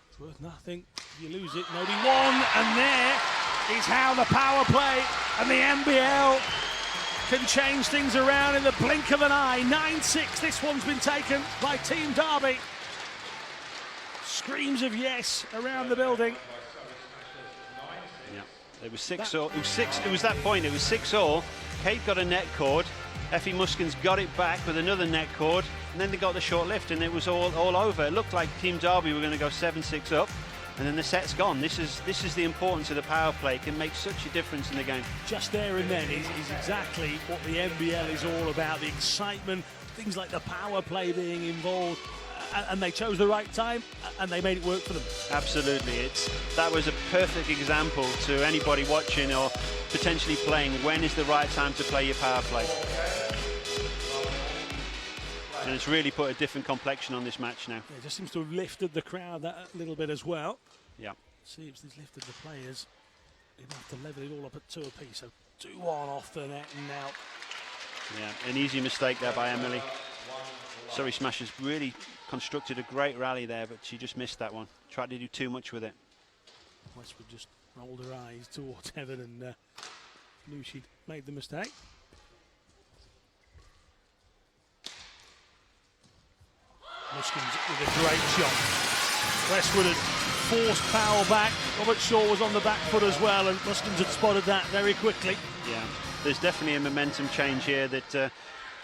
It's worth nothing. You lose it, nobody won. And there is how the power play and the NBL can change things around in the blink of an eye. 9-6, this one's been taken by Team Derby. Screams of yes around the building. Yeah, it was 6-all. It was that point. It was 6-all. Kate got a net cord. Eefje Muskens got it back with another net cord, and then they got the short lift, and it was all over. It looked like Team Derby were going to go 7-6 up, and then the set's gone. This is the importance of the power play. It can make such a difference in the game. Just there and then is exactly what the NBL is all about. The excitement, things like the power play being involved, and they chose the right time, and they made it work for them. Absolutely. That was a perfect example to anybody watching or potentially playing when is the right time to play your power play. And it's really put a different complexion on this match now. Yeah, it just seems to have lifted the crowd that a little bit as well. Yeah. Seems he's lifted the players. He'd have to level it all up at 2 apiece. So 2-1 off the net and now. Yeah, an easy mistake there by Emily. Surrey Smashers really constructed a great rally there, but she just missed that one. Tried to do too much with it. Westwood just rolled her eyes towards Heaven and knew she'd made the mistake. Muskens with a great shot. Westwood had forced Powell back. Robertshaw was on the back foot as well, and Muskens had spotted that very quickly. Yeah, there's definitely a momentum change here that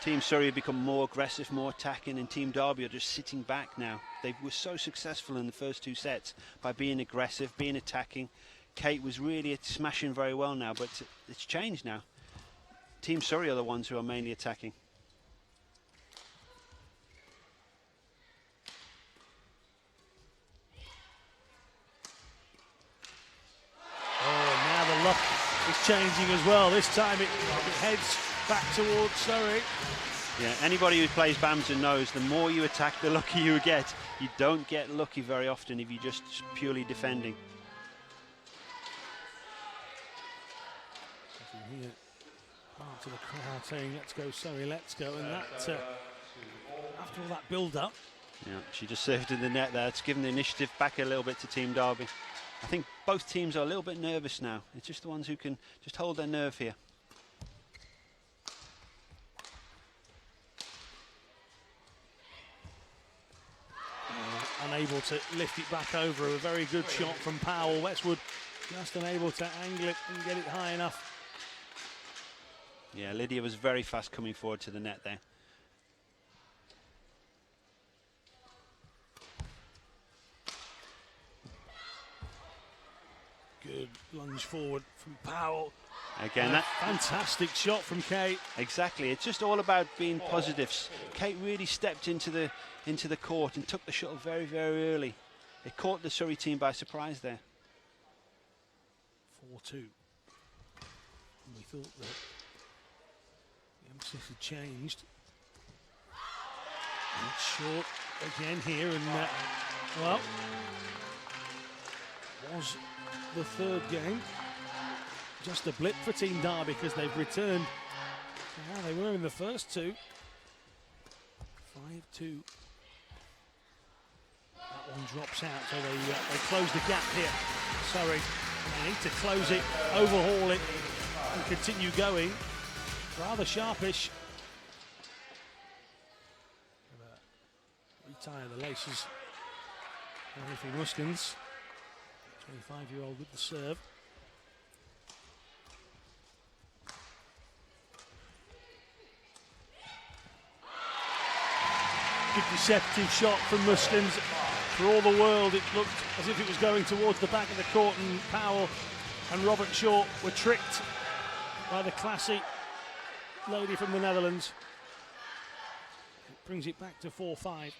Team Surrey have become more aggressive, more attacking, and Team Derby are just sitting back now. They were so successful in the first 2 sets by being aggressive, being attacking. Kate was really smashing very well now, but it's changed now. Team Surrey are the ones who are mainly attacking. Luck is changing as well. This time it heads back towards Surrey. Yeah, anybody who plays badminton knows the more you attack, the luckier you get. You don't get lucky very often if you're just purely defending. You can hear part of the crowd saying, "Let's go, Surrey, let's go." And that, after all that build-up. Yeah, she just served in the net there. It's given the initiative back a little bit to Team Derby. I think both teams are a little bit nervous now. It's just the ones who can just hold their nerve here. Unable to lift it back over. A very good shot from Powell. Westwood just unable to angle it and get it high enough. Yeah, Lydia was very fast coming forward to the net there. Good lunge forward from Powell. Again, that fantastic shot from Kate. Exactly. It's just all about being positives. Kate really stepped into the court and took the shuttle very, very early. It caught the Surrey team by surprise there. 4-2. We thought that the emphasis had changed. And it's short again here, and well, was the 3rd game. Just a blip for Team Derby because they've returned. Yeah, they were in the first 2. 5-2. That one drops out, so they close the gap here. Surrey, they need to close it, overhaul it, and continue going. Rather sharpish. Retire the laces. Eefje Muskens, 25-year-old with the serve. Good deceptive shot from Muskens. For all the world, it looked as if it was going towards the back of the court, and Powell and Robertshaw were tricked by the classy lady from the Netherlands. It brings it back to 4-5.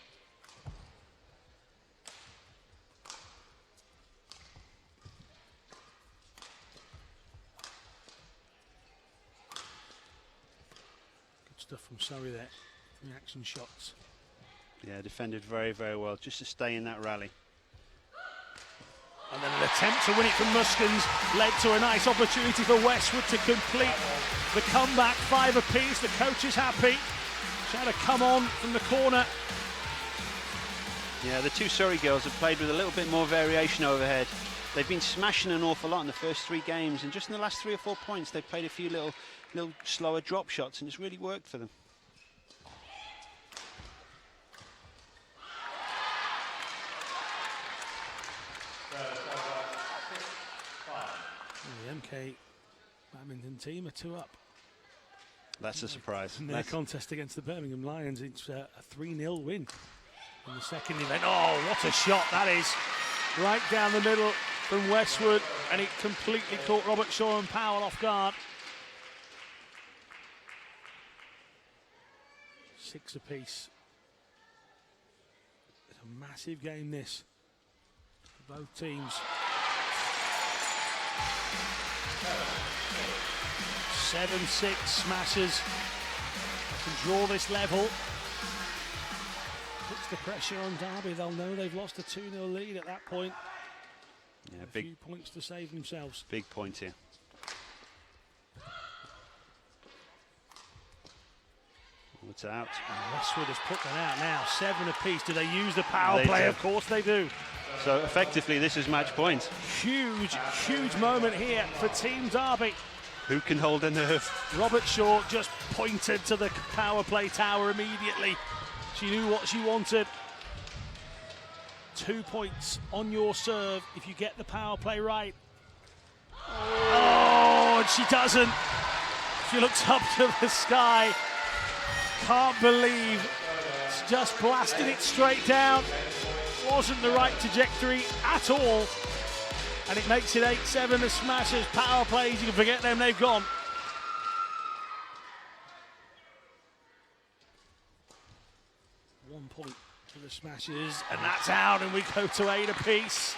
Good stuff from Surrey there. Reaction shots. Yeah, defended very, very well just to stay in that rally. And then an attempt to win it from Muskens led to a nice opportunity for Westwood to complete the comeback. 5 apiece, the coach is happy. Trying to come on from the corner. Yeah, the 2 Surrey girls have played with a little bit more variation overhead. They've been smashing an awful lot in the first 3 games, and just in the last 3 or 4 points they've played a few little slower drop shots, and it's really worked for them. The MK badminton team are 2 up. That's a surprise. In their contest against the Birmingham Lions, it's a 3-0 win in the second event. Oh, what a shot that is. Right down the middle from Westwood, and it completely caught Robertshaw and Powell off guard. 6 apiece. It's a massive game, this, for both teams. 7-6 Smashers can draw this level. Puts the pressure on Derby. They'll know they've lost a 2-0 lead at that point. Yeah, a few points to save themselves. Big point here. Oh, it's out. And Westwood has put that out now. 7 apiece. Do they use the power play? Of course they do. So effectively, this is match point. Huge, huge moment here for Team Derby. Who can hold a nerve? Robertshaw just pointed to the power play tower immediately. She knew what she wanted. 2 points on your serve if you get the power play right. Oh, and she doesn't. She looks up to the sky. Can't believe it's just blasted it straight down. Wasn't the right trajectory at all. And it makes it 8-7 the Smashers. Power plays, you can forget them, they've gone. One point for the Smashers, and that's out, and we go to 8 apiece.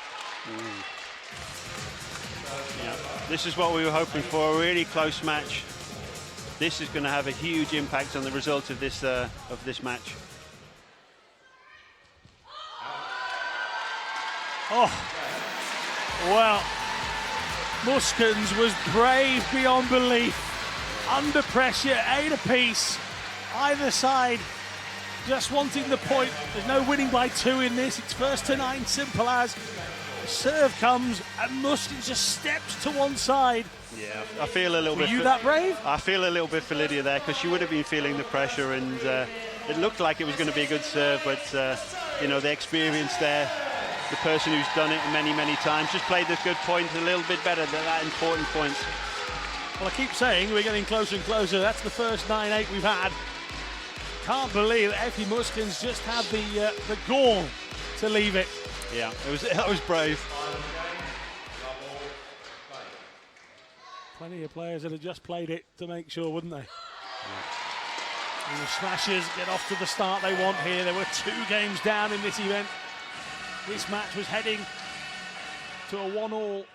Yeah, this is what we were hoping for, a really close match. This is going to have a huge impact on the result of this match. Oh, well, Muskens was brave beyond belief. Under pressure, 8 apiece, either side just wanting the point. There's no winning by 2 in this. It's first to 9, simple as. The serve comes and Muskens just steps to one side. Yeah, I feel a little bit. Were you that brave? I feel a little bit for Lydia there, because she would have been feeling the pressure, and it looked like it was going to be a good serve, but you know, the experience there, the person who's done it many, many times, just played this good point a little bit better than that important point. Well, I keep saying we're getting closer and closer. That's the first 9-8 we've had. Can't believe that Eefje Muskens just had the gall to leave it. Yeah, that was brave. Plenty of players that have just played it to make sure, wouldn't they? Yeah. And the Smashers get off to the start they want here. There were 2 games down in this event. This match was heading to a 1-all.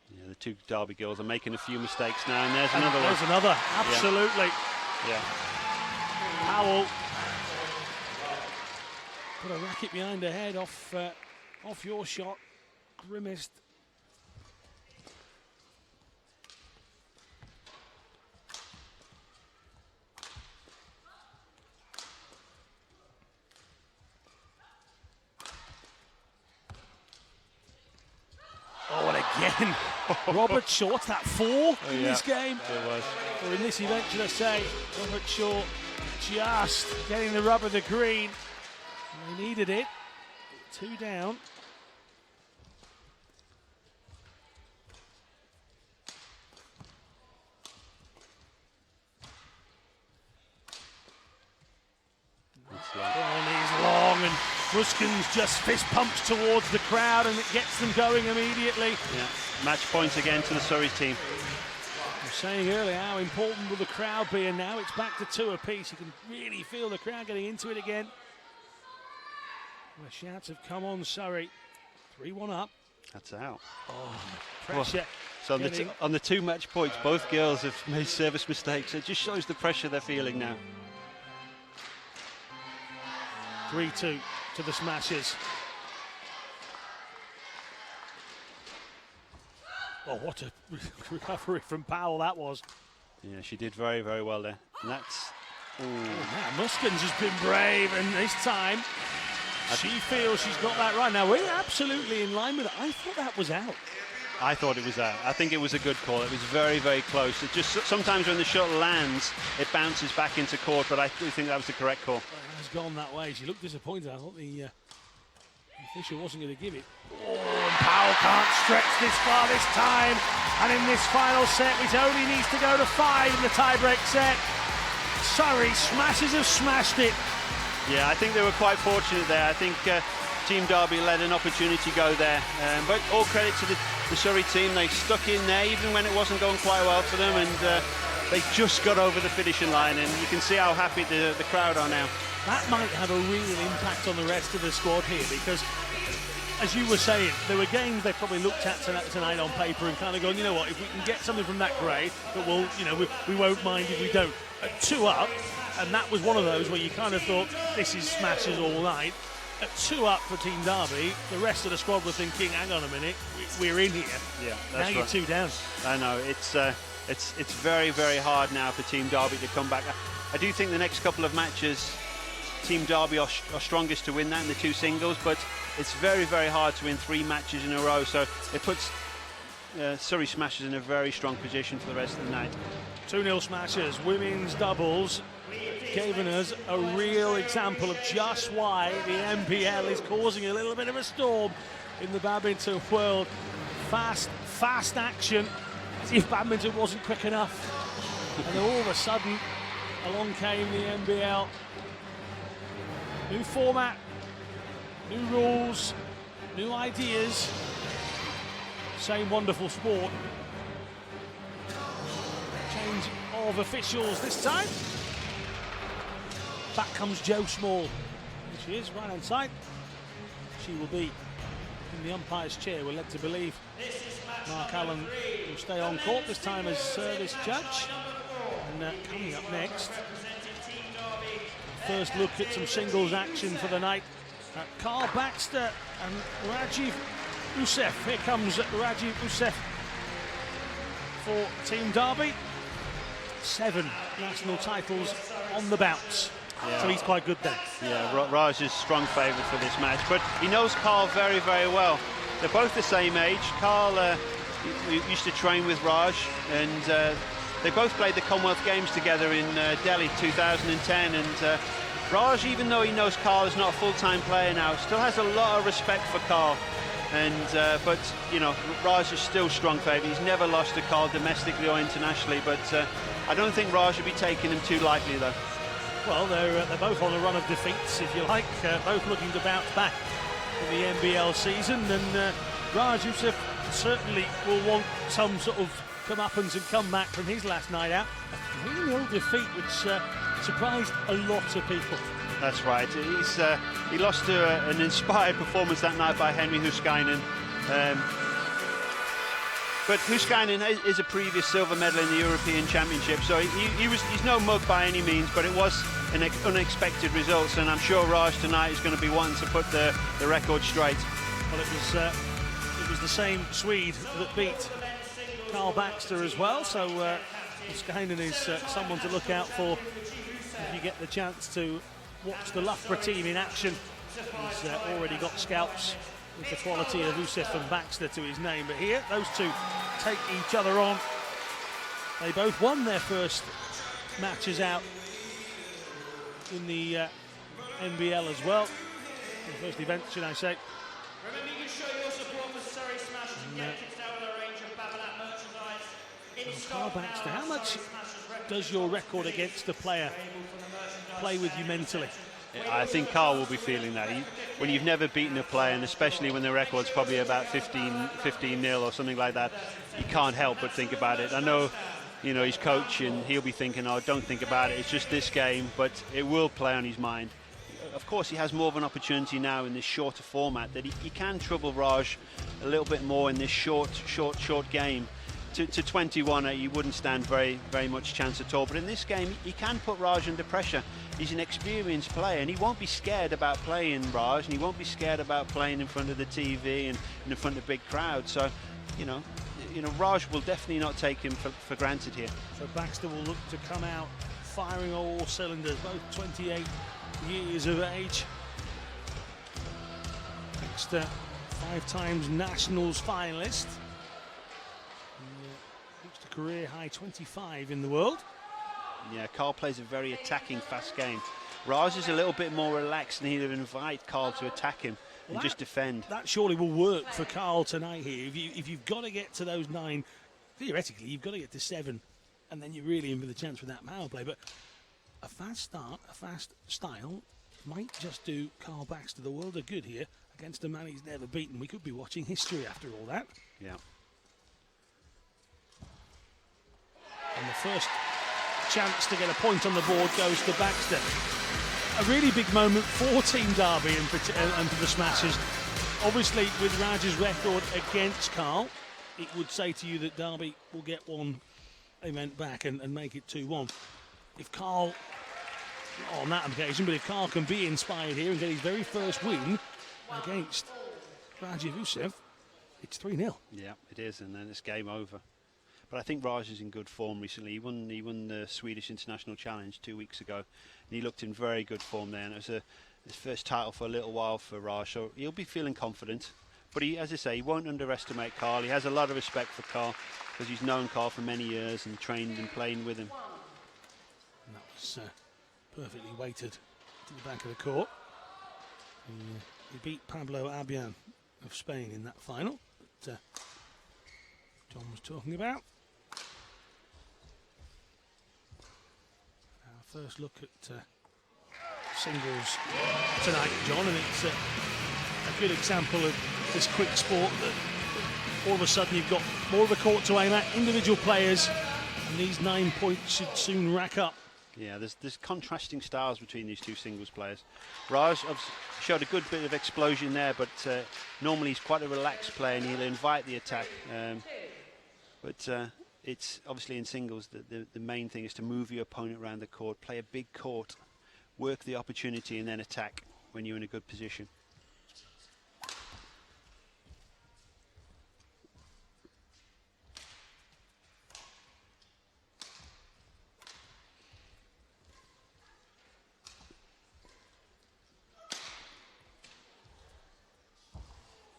Yeah, the 2 Derby girls are making a few mistakes now, and there's another one. There's another, absolutely. Yeah. Powell put a racket behind her head off your shot. Grimaced. Oh, and again, Robertshaw, what's that, 4 in this game? It was. Or in this event, should I say. Robertshaw just getting the rub of the green. And they needed it. 2 down. And he's long, and Muskens just fist pumps towards the crowd, and it gets them going immediately. Yeah, match points again to the Surrey team. I was saying earlier how important will the crowd be, and now it's back to 2 apiece. You can really feel the crowd getting into it again. The shouts have come on Surrey. 3-1 up. That's out. Oh, pressure. So on the 2 match points, both girls have made service mistakes. It just shows the pressure they're feeling now. 3-2 to the Smashers. Oh, what a recovery from Powell that was. Yeah, she did very, very well there. And that's... Oh, man, Muskens has been brave, and this time she feels she's got that right. Now, we're absolutely in line with it. I thought that was out. I thought it was out. I think it was a good call. It was very, very close. It just sometimes when the shot lands, it bounces back into court, but I do think that was the correct call. Well, it has gone that way. She looked disappointed. I thought the official wasn't going to give it. Oh, and Powell can't stretch this far this time. And in this final set, which only needs to go to 5 in the tie-break set, Surrey Smashers have smashed it. Yeah, I think they were quite fortunate there. I think Team Derby let an opportunity go there. But all credit to the Surrey team. They stuck in there even when it wasn't going quite well for them, and they just got over the finishing line, and you can see how happy the crowd are now. That might have a real impact on the rest of the squad here, because as you were saying, there were games they probably looked at tonight on paper and kind of going, you know what, if we can get something from that grey, but we'll, you know, we won't mind if we don't. At 2 up, and that was one of those where you kind of thought, this is Smashers all night. At 2 up for Team Derby, the rest of the squad were thinking, hang on a minute, we're in here. Yeah, now that's you're right. 2 down. I know, it's very, very hard now for Team Derby to come back. I do think the next couple of matches, Team Derby are strongest to win that in the 2 singles, but it's very, very hard to win 3 matches in a row, so it puts Surrey Smashers in a very strong position for the rest of the night. 2-0 Smashers, women's doubles, giving us a real example of just why the NBL is causing a little bit of a storm in the badminton world. Fast action, as if badminton wasn't quick enough. And then all of a sudden, along came the NBL. New format, new rules, new ideas, same wonderful sport. Change of officials this time. Back comes Jo Small. Here she is, right hand side. She will be in the umpire's chair, we're led to believe. Mark Allen will stay on court, this time as service judge. And coming up next, first look at some singles action for the night. Carl Baxter and Rajiv Ouseph. Here comes Rajiv Ouseph for Team Derby. 7 national titles on the bounce. Yeah. So he's quite good then. Yeah, Raj is strong favourite for this match, but he knows Carl very, very well. They're both the same age. Carl used to train with Raj, and they both played the Commonwealth Games together in Delhi 2010, and Raj, even though he knows Carl is not a full-time player now, still has a lot of respect for Carl. And but you know, Raj is still strong favourite. He's never lost to Carl domestically or internationally, but I don't think Raj would be taking him too lightly though. Well, they're both on a run of defeats, if you like, both looking to bounce back in the NBL season, and Raj Ouseph certainly will want some sort of comeuppance and comeback from his last night out. A 3-0 defeat, which surprised a lot of people. That's right. He lost to an inspired performance that night by Henry Huskainen. But Huskainen is a previous silver medal in the European Championship, so he's no mug by any means, but it was an unexpected result, and I'm sure Raj tonight is going to be wanting to put the record straight. Well, it was the same Swede that beat Carl Baxter as well, so Huskainen is someone to look out for if you get the chance to watch the Loughborough team in action. He's already got scalps with the quality of Ouseph and Baxter to his name, but here those two take each other on. They both won their first matches out in the NBL as well. The first event, should I say. Remember, you can show your support for Surrey Smashers and get tickets now with a range of Babolat merchandise. Carl Baxter, how much does your record against a player play with you mentally? I think Carl will be feeling that. When you've never beaten a player, and especially when the record's probably about 15-0 or something like that, you can't help but think about it. I know, you know, he's coach and he'll be thinking, oh, don't think about it, it's just this game, but it will play on his mind. Of course, he has more of an opportunity now in this shorter format that he can trouble Raj a little bit more in this short game. To 21, he wouldn't stand very much chance at all. But in this game, he can put Raj under pressure. He's an experienced player, and he won't be scared about playing Raj, and he won't be scared about playing in front of the TV and in front of big crowds. So, you know, Raj will definitely not take him for granted here. So Baxter will look to come out firing all cylinders, both 28 years of age. Baxter, 5 times Nationals finalist. Reached a career high 25 in the world. Yeah, Carl plays a very attacking, fast game. Raj is a little bit more relaxed, and he'll invite Carl to attack him and just defend. That surely will work for Carl tonight here. If you've got to get to those 9, theoretically you've got to get to 7, and then you're really in for the chance with that power play. But a fast start, a fast style might just do Carl Baxter the world of good here against a man he's never beaten. We could be watching history after all that. Yeah. And the first chance to get a point on the board goes to Baxter. A really big moment for Team Derby and for the Smashers. obviously, with Raj's record against Carl, it would say to you that Derby will get one event back and make it 2-1. If Carl, not on that occasion, but if Carl can be inspired here and get his very first win against Rajiv Ouseph, it's 3-0. Yeah, it is, and then it's game over. But I think Raj is in good form recently. He won the Swedish International Challenge 2 weeks ago, and he looked in very good form there. And it was his first title for a little while for Raj, so he'll be feeling confident. But he, as I say, he won't underestimate Carl. He has a lot of respect for Carl because he's known Carl for many years and trained and playing with him. And that was perfectly weighted to the back of the court. He beat Pablo Abian of Spain in that final that John was talking about. Our first look at singles tonight, John, and it's a good example of this quick sport that all of a sudden you've got more of a court to aim at, individual players, and these 9 points should soon rack up. Yeah, there's contrasting styles between these two singles players. Raj showed a good bit of explosion there, but normally he's quite a relaxed player and he'll invite the attack. But it's obviously in singles the main thing is to move your opponent around the court, play a big court, work the opportunity and then attack when you're in a good position.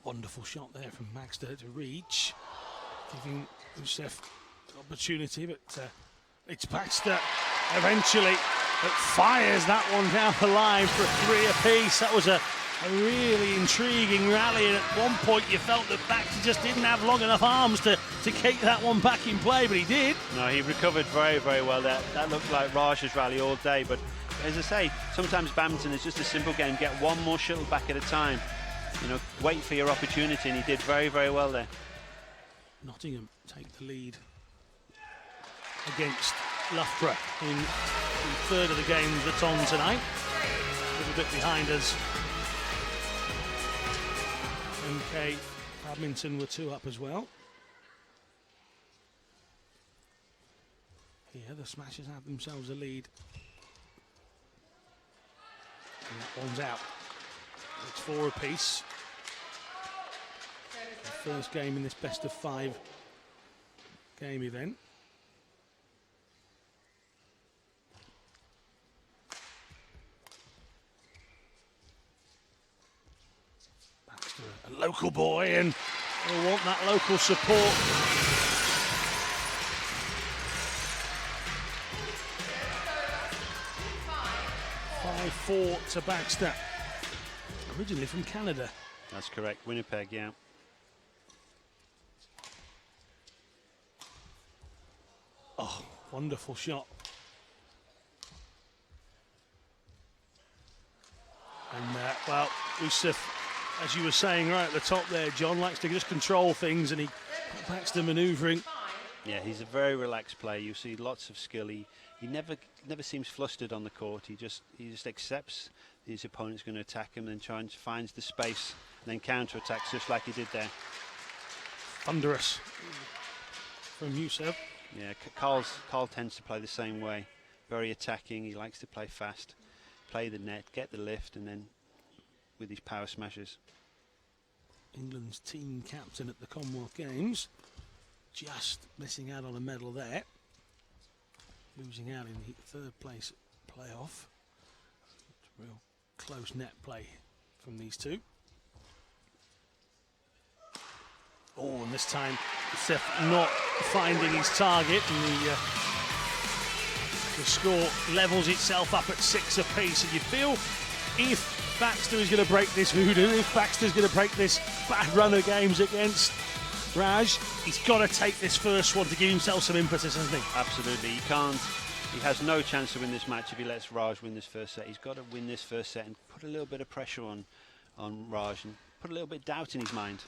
Wonderful shot there from Baxter to reach, giving Ouseph opportunity, but it's Baxter eventually that fires that one down the line for a 3 apiece. That was a really intriguing rally, and at one point you felt that Baxter just didn't have long enough arms to kick that one back in play, but he did. No, he recovered very, very well there. That looked like Raj's rally all day, but as I say, sometimes badminton is just a simple game. Get one more shuttle back at a time. You know, wait for your opportunity, and he did very, very well there. Nottingham take the lead against Loughborough in the third of the games that's on tonight. A little bit behind us. MK Badminton were 2 up as well. Here the Smashers have themselves a lead. And that one's out. It's 4 apiece. The first game in this best of 5 game event. Baxter, a local boy, and they'll want that local support. 5-4 to Baxter. Originally from Canada. That's correct, Winnipeg, yeah. Oh, wonderful shot. And, well, Ouseph, as you were saying right at the top there, John, likes to just control things, and he put Baxter manoeuvring. Yeah, he's a very relaxed player. You see lots of skill. He never seems flustered on the court. He just accepts his opponent's going to attack him and tries to find the space and then counter-attacks just like he did there. Thunderous from Ouseph. Yeah, Carl tends to play the same way. Very attacking. He likes to play fast, play the net, get the lift, and then with his power smashes. England's team captain at the Commonwealth Games, just missing out on a medal there. Losing out in the 3rd place playoff. It's real close net play from these two. Oh, and this time Ouseph not finding his target, and the score levels itself up at 6 apiece. And you feel if Baxter is going to break this voodoo, if Baxter's going to break this bad run of games against Raj, he's got to take this first one to give himself some impetus, hasn't he? Absolutely. He has no chance to win this match if he lets Raj win this first set. He's got to win this first set and put a little bit of pressure on Raj and put a little bit of doubt in his mind.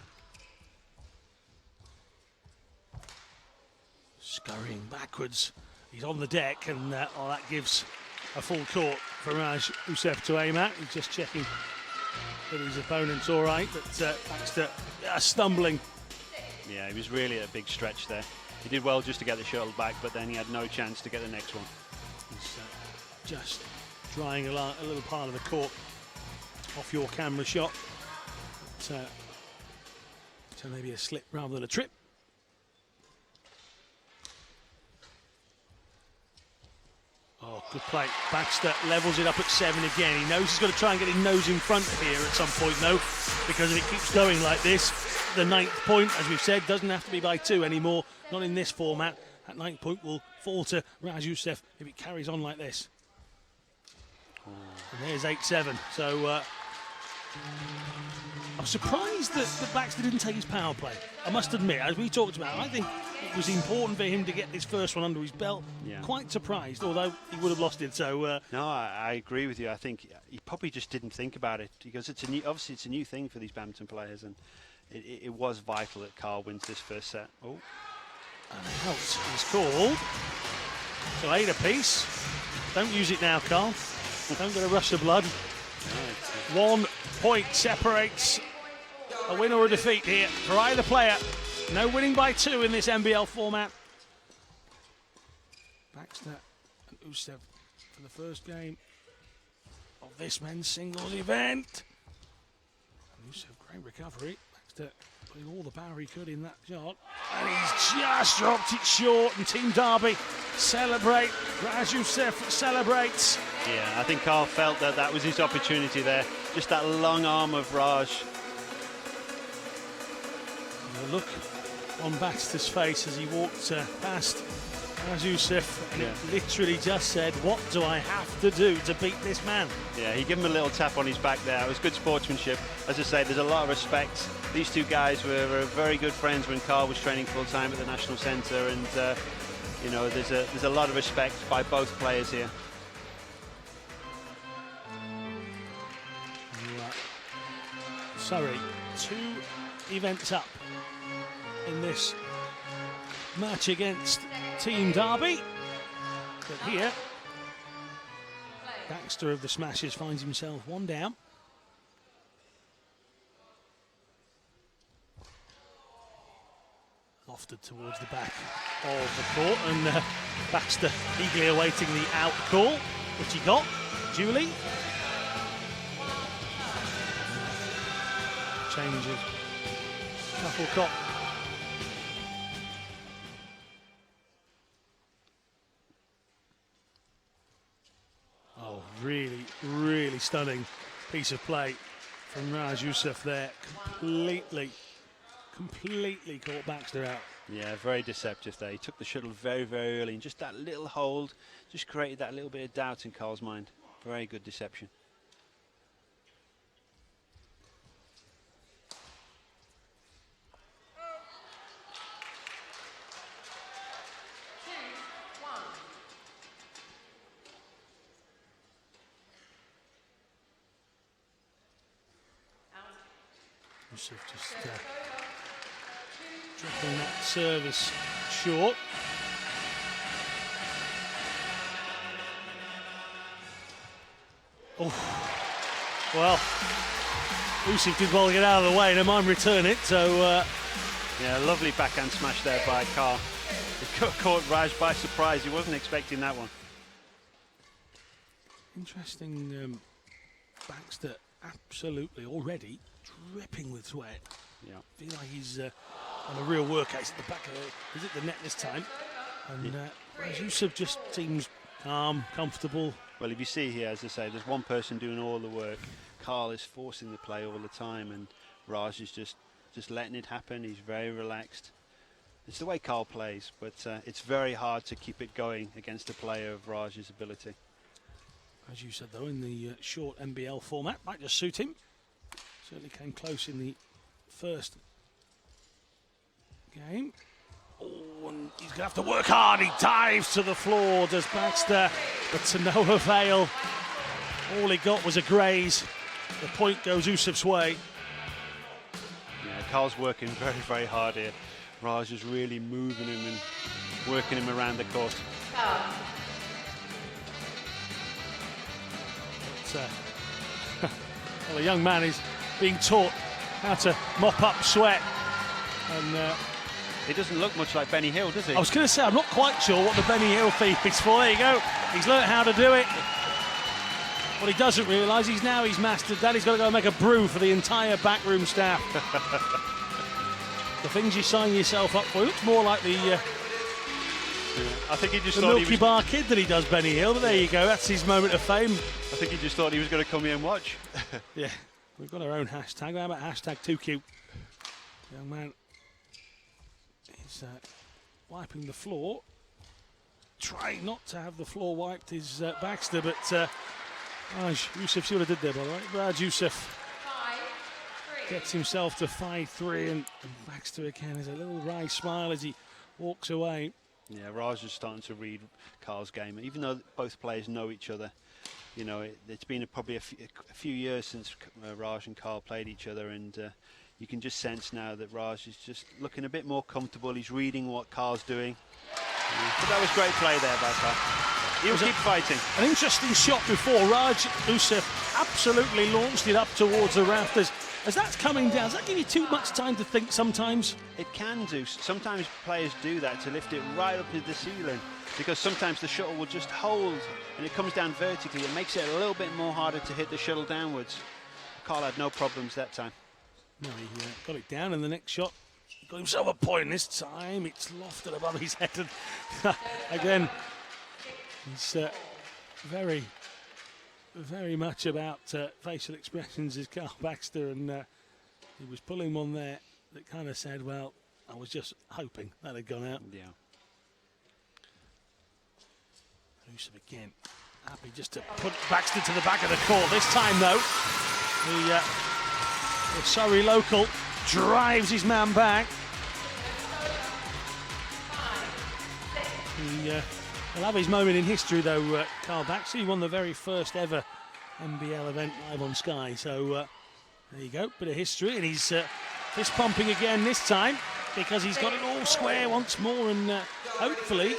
Scurrying backwards. He's on the deck, and that gives a full court for Raj Ouseph to aim at. He's just checking that his opponent's all right, but Baxter stumbling. Yeah, he was really at a big stretch there. He did well just to get the shuttle back, but then he had no chance to get the next one. He's just drying a little part of the court off your camera shot. So maybe a slip rather than a trip. Oh, good play. Baxter levels it up at 7 again. He knows he's got to try and get his nose in front here at some point, though, because if it keeps going like this, the 9th point, as we've said, doesn't have to be by 2 anymore. Not in this format. That 9th point will fall to Ouseph if it carries on like this. And there's 8-7. So I'm surprised that Baxter didn't take his power play. I must admit, as we talked about, I think it was important for him to get this first one under his belt. Yeah. Quite surprised, although he would have lost it. So no, I agree with you. I think he probably just didn't think about it because obviously it's a new thing for these badminton players, and it was vital that Carl wins this first set. Oh, and out is called. So 8 apiece. Don't use it now, Carl. Don't get a rush of blood. No, 1 point separates a win or a defeat here for either player. No winning by 2 in this NBL format. Baxter and Ouseph for the first game of this men's singles event. And Ouseph, great recovery. Baxter putting all the power he could in that shot. And he's just dropped it short. And Team Derby celebrate. Ouseph celebrates. Yeah, I think Carl felt that was his opportunity there. Just that long arm of Raj. The look on Baxter's face as he walked past Ouseph, and he literally just said, what do I have to do to beat this man? Yeah, he gave him a little tap on his back there. It was good sportsmanship. As I say, there's a lot of respect. These two guys were very good friends when Carl was training full-time at the National Centre, and you know, there's a lot of respect by both players here. Surrey, 2 events up in this match against Team Derby. But here, Baxter of the Smashers finds himself 1 down. Lofted towards the back of the court, and Baxter eagerly awaiting the out call, which he got duly. Change of shuttlecock. Oh, really, really stunning piece of play from Ouseph there. Completely caught Baxter out. Yeah, very deceptive there. He took the shuttle very, very early, and just that little hold just created that little bit of doubt in Carl's mind. Very good deception. Ouseph just dropping that service short. Oh, well, Ouseph did well to get out of the way, and I'm return it. So yeah, lovely backhand smash there by Carl. It caught Raj by surprise. He wasn't expecting that one. Interesting. Baxter absolutely already dripping with sweat. Yeah, feel like he's on a real work case at the back of is it the net this time? And Ouseph just seems calm, comfortable. Well, if you see here, as I say, there's one person doing all the work. Carl is forcing the play all the time, and Raj is just letting it happen. He's very relaxed. It's the way Carl plays, but it's very hard to keep it going against a player of Raj's ability. As you said, though, in the short NBL format, might just suit him. Certainly came close in the first game. Oh, and he's going to have to work hard. He dives to the floor, does Baxter, but to no avail. All he got was a graze. The point goes Ousef's way. Yeah, Carl's working very, very hard here. Raj is really moving him and working him around the court. Well, a young man is being taught how to mop up sweat. And he doesn't look much like Benny Hill, does he? I was going to say, I'm not quite sure what the Benny Hill theme is for. There you go. He's learnt how to do it. What he doesn't realise, he's mastered that. He's got to go and make a brew for the entire backroom staff. The things you sign yourself up for. It looks more like the I think he just the thought Milky Bar Kid that he does, Benny Hill. But there you go. That's his moment of fame. I think he just thought he was going to come here and watch. Yeah, we've got our own hashtag. How about hashtag too cute? Young man is wiping the floor. Trying not to have the floor wiped is Baxter, but Ouseph, see what I did there, by the way. Ouseph gets himself to 5-3, and Baxter again has a little wry smile as he walks away. Yeah, Raj is starting to read Carl's game, even though both players know each other. You know, it's been probably a few years since Raj and Carl played each other, and you can just sense now that Raj is just looking a bit more comfortable. He's reading what Carl's doing. But that was great play there by Carl. He'll keep fighting. An interesting shot before. Ouseph absolutely launched it up towards the rafters. As that's coming down, does that give you too much time to think sometimes? It can do. Sometimes players do that to lift it right up to the ceiling, because sometimes the shuttle will just hold and it comes down vertically. It makes it a little bit more harder to hit the shuttle downwards. Carl had no problems that time. No, he got it down, and the next shot got himself a point. This time it's lofted above his head, and again he's very much about facial expressions is Carl Baxter, and he was pulling one there that kind of said, well, I was just hoping that had gone out. Yeah. Ouseph again, happy just to put Baxter to the back of the court. This time though, the Surrey local drives his man back. He'll have his moment in history though, Carl Baxter. He won the very first ever NBL event live on Sky. So there you go, bit of history. And he's fist pumping again this time because he's got it all square once more. And hopefully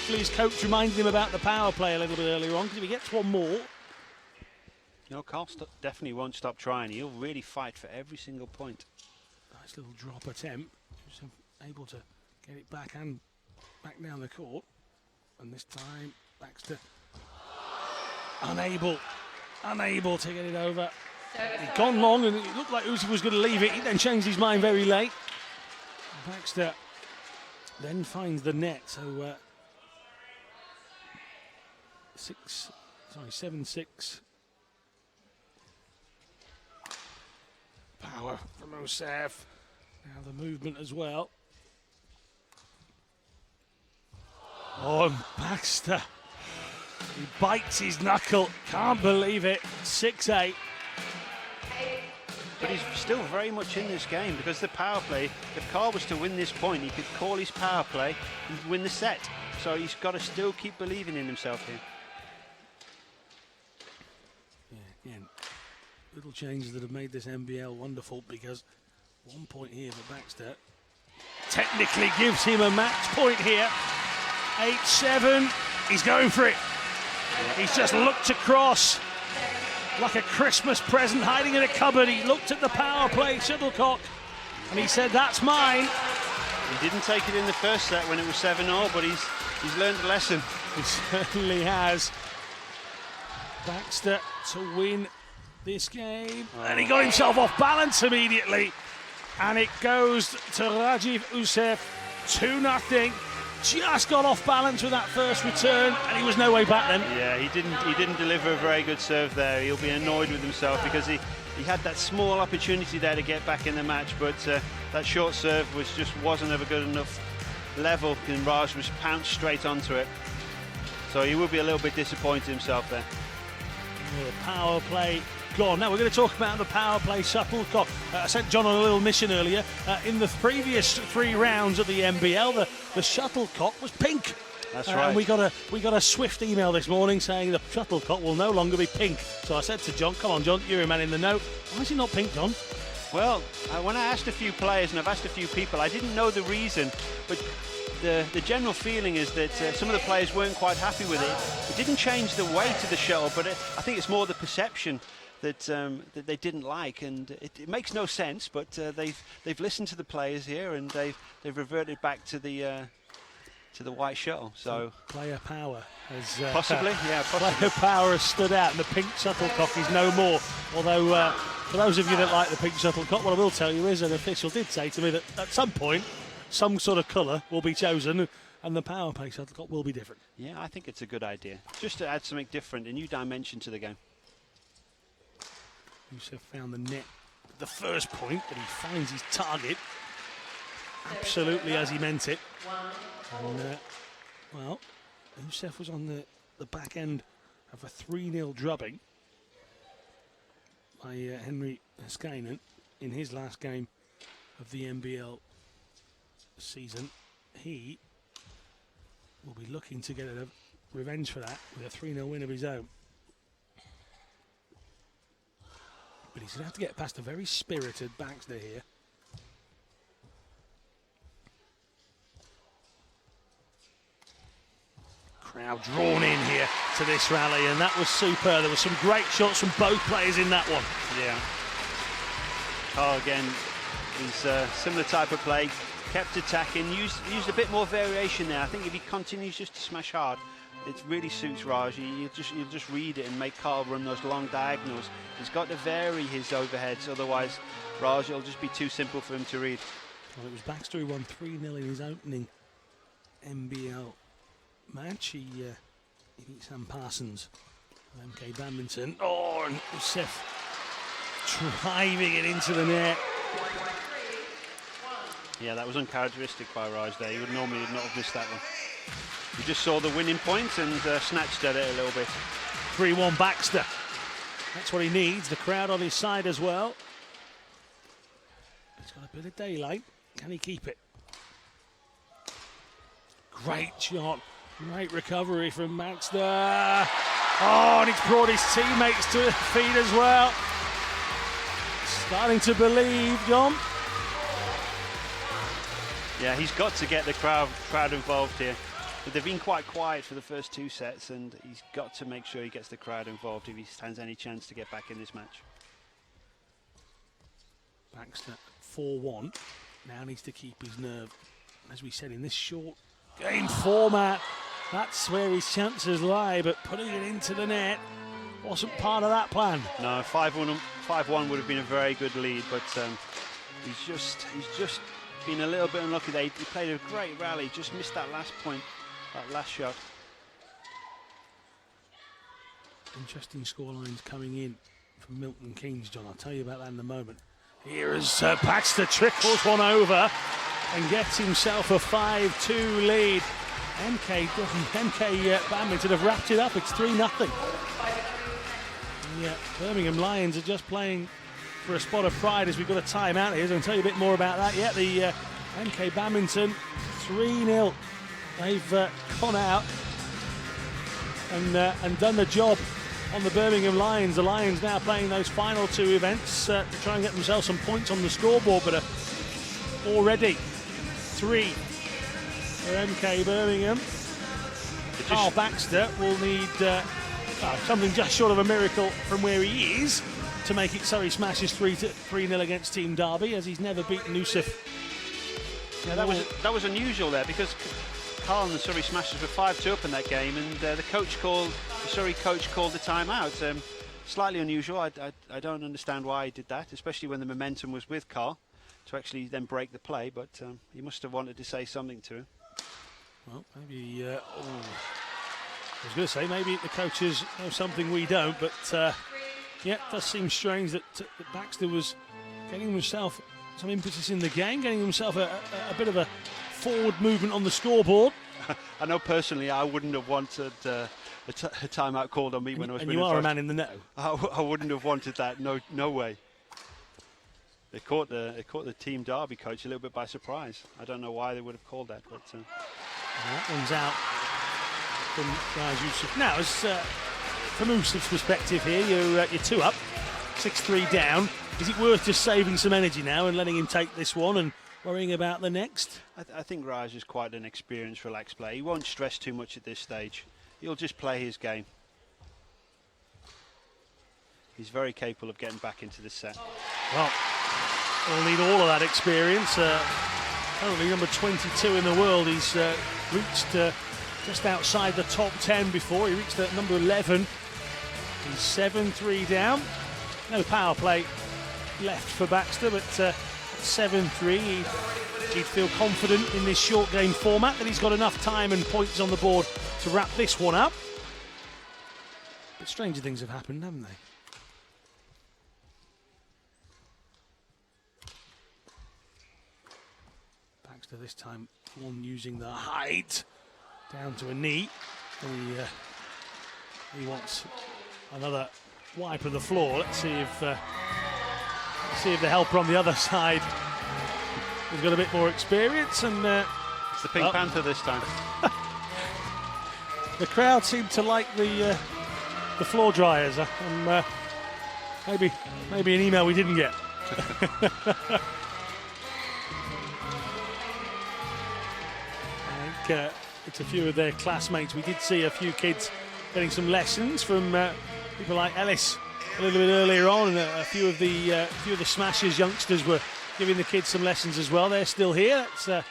his coach reminded him about the power play a little bit earlier on, because if he gets one more. No, Carl definitely won't stop trying. He'll really fight for every single point. Nice little drop attempt. Just able to get it back and back down the court. And this time, Baxter unable to get it over. He'd gone long and it looked like Ouseph was going to leave it. He then changed his mind very late. Baxter then finds the net. So 7-6. Power from Ouseph. Now the movement as well. Oh, and Baxter. He bites his knuckle. Can't believe it. 6-8. But he's still very much in this game, because the power play, if Carl was to win this point, he could call his power play and win the set. So he's got to still keep believing in himself here. Yeah, again, little changes that have made this NBL wonderful, because 1 point here for Baxter technically gives him a match point here. 8-7. He's going for it. He's just looked across like a Christmas present hiding in a cupboard. He looked at the power play shuttlecock and he said, that's mine. He didn't take it in the first set when it was 7-0, but he's learned a lesson. He certainly has. Baxter to win this game. And he got himself off balance immediately. And it goes to Rajiv Ouseph, 2-0. Just got off balance with that first return, and he was no way back then. Yeah, he didn't deliver a very good serve there. He'll be annoyed with himself, because he had that small opportunity there to get back in the match, but that short serve wasn't of a good enough level, and Raj was pounced straight onto it. So he would be a little bit disappointed himself there. The power play gone. Now we're going to talk about the power play shuttlecock. I sent John on a little mission earlier. In the previous 3 rounds of the NBL, the shuttlecock was pink. That's right. And we got a swift email this morning saying the shuttlecock will no longer be pink. So I said to John, come on, John, you're a man in the know. Why is it not pink, John? Well, when I asked a few players, and I've asked a few people, I didn't know the reason, but the general feeling is that some of the players weren't quite happy with it. It didn't change the weight of the shuttle, but I think it's more the perception that they didn't like, and it makes no sense. But they've listened to the players here, and they've reverted back to the white shuttle. So player power has possibly, yeah, possibly. Player power has stood out, and the pink shuttlecock is no more. Although for those of you that like the pink shuttlecock, what I will tell you is an official did say to me that at some point some sort of colour will be chosen, and the PowerPlays shuttlecock will be different. Yeah, I think it's a good idea, just to add something different, a new dimension to the game. Ouseph found the net at the first point, but he finds his target absolutely as he meant it. And, well, Ouseph was on the back end of a 3-0 drubbing by Henry Schnaase in his last game of the NBL season. He will be looking to get a revenge for that with a 3-0 win of his own. But he's going to have to get past a very spirited Baxter here. Crowd drawn in here to this rally, and that was superb. There were some great shots from both players in that one. Yeah. Carl again is a similar type of play, kept attacking, used a bit more variation there. I think if he continues just to smash hard, it really suits Raj. You'll just read it and make Carl run those long diagonals. He's got to vary his overheads, otherwise Raj, it'll just be too simple for him to read. Well, it was Baxter who won 3-0 in his opening NBL match. He beat Sam Parsons of MK Badminton. Oh, and Ouseph driving it into the net. Yeah, that was uncharacteristic by Raj there. He would normally not have missed that one. He just saw the winning point and snatched at it a little bit. 3-1 Baxter. That's what he needs. The crowd on his side as well. He's got a bit of daylight. Can he keep it? Great shot. Great recovery from Baxter. Oh, and it's brought his teammates to their feet as well. Starting to believe, John. Yeah, he's got to get the crowd involved here. But they've been quite quiet for the first 2 sets, and he's got to make sure he gets the crowd involved if he stands any chance to get back in this match. Baxter 4-1. Now needs to keep his nerve. As we said, in this short game format, that's where his chances lie, but putting it into the net wasn't part of that plan. No, 5-1 would have been a very good lead, but he's just been a little bit unlucky there. He played a great rally, just missed that last point, that last shot. Interesting scorelines coming in from Milton Keynes, John. I'll tell you about that in a moment. Here is Baxter trickles one over and gets himself a 5-2 lead. MK Badminton have wrapped it up. It's 3-0. Yeah, Birmingham Lions are just playing for a spot of pride as we've got a timeout here. So I'll tell you a bit more about that. Yeah, the MK Badminton 3-0. They've gone out and done the job on the Birmingham Lions. The Lions now playing those final 2 events to try and get themselves some points on the scoreboard, but already 3 for MK Birmingham. Carl Baxter will need something just short of a miracle from where he is to make it Surrey Smashers 3-0 against Team Derby, as he's never beaten Ouseph. Yeah, that was unusual there, because Carl and the Surrey Smashers were 5-2 up in that game, and the Surrey coach called the timeout. Slightly unusual. I don't understand why he did that, especially when the momentum was with Carl, to actually then break the play, but he must have wanted to say something to him. Well, maybe, I was going to say, maybe the coaches know something we don't, but yeah, it does seem strange that Baxter was getting himself some impetus in the game, getting himself a bit of a forward movement on the scoreboard. I know personally I wouldn't have wanted a timeout called on me when I was winning. And you are a man in the know. I wouldn't have wanted that, no way. They caught the Team Derby coach a little bit by surprise. I don't know why they would have called that, but that one's out from Ouseph. Now, as from Ousef's perspective here, you're 2 up, 6-3 down. Is it worth just saving some energy now and letting him take this one and worrying about the next? I think Raj is quite an experienced, relaxed player. He won't stress too much at this stage. He'll just play his game. he's very capable of getting back into this set. Well, we'll need all of that experience. Currently number 22 in the world. He's reached just outside the top 10 before. He reached at number 11. He's 7-3 down. No power play left for Baxter, but 7-3. He'd feel confident in this short game format that he's got enough time and points on the board to wrap this one up. But stranger things have happened, haven't they? Baxter this time one using the height down to a knee. He wants another wipe of the floor. Let's see if the helper on the other side has got a bit more experience. And it's the Pink Panther this time. The crowd seem to like the floor dryers. Maybe an email we didn't get. I think it's a few of their classmates. We did see a few kids getting some lessons from people like Ellis a little bit earlier on, and a few of the Smashers youngsters were giving the kids some lessons as well. They're still here. It's a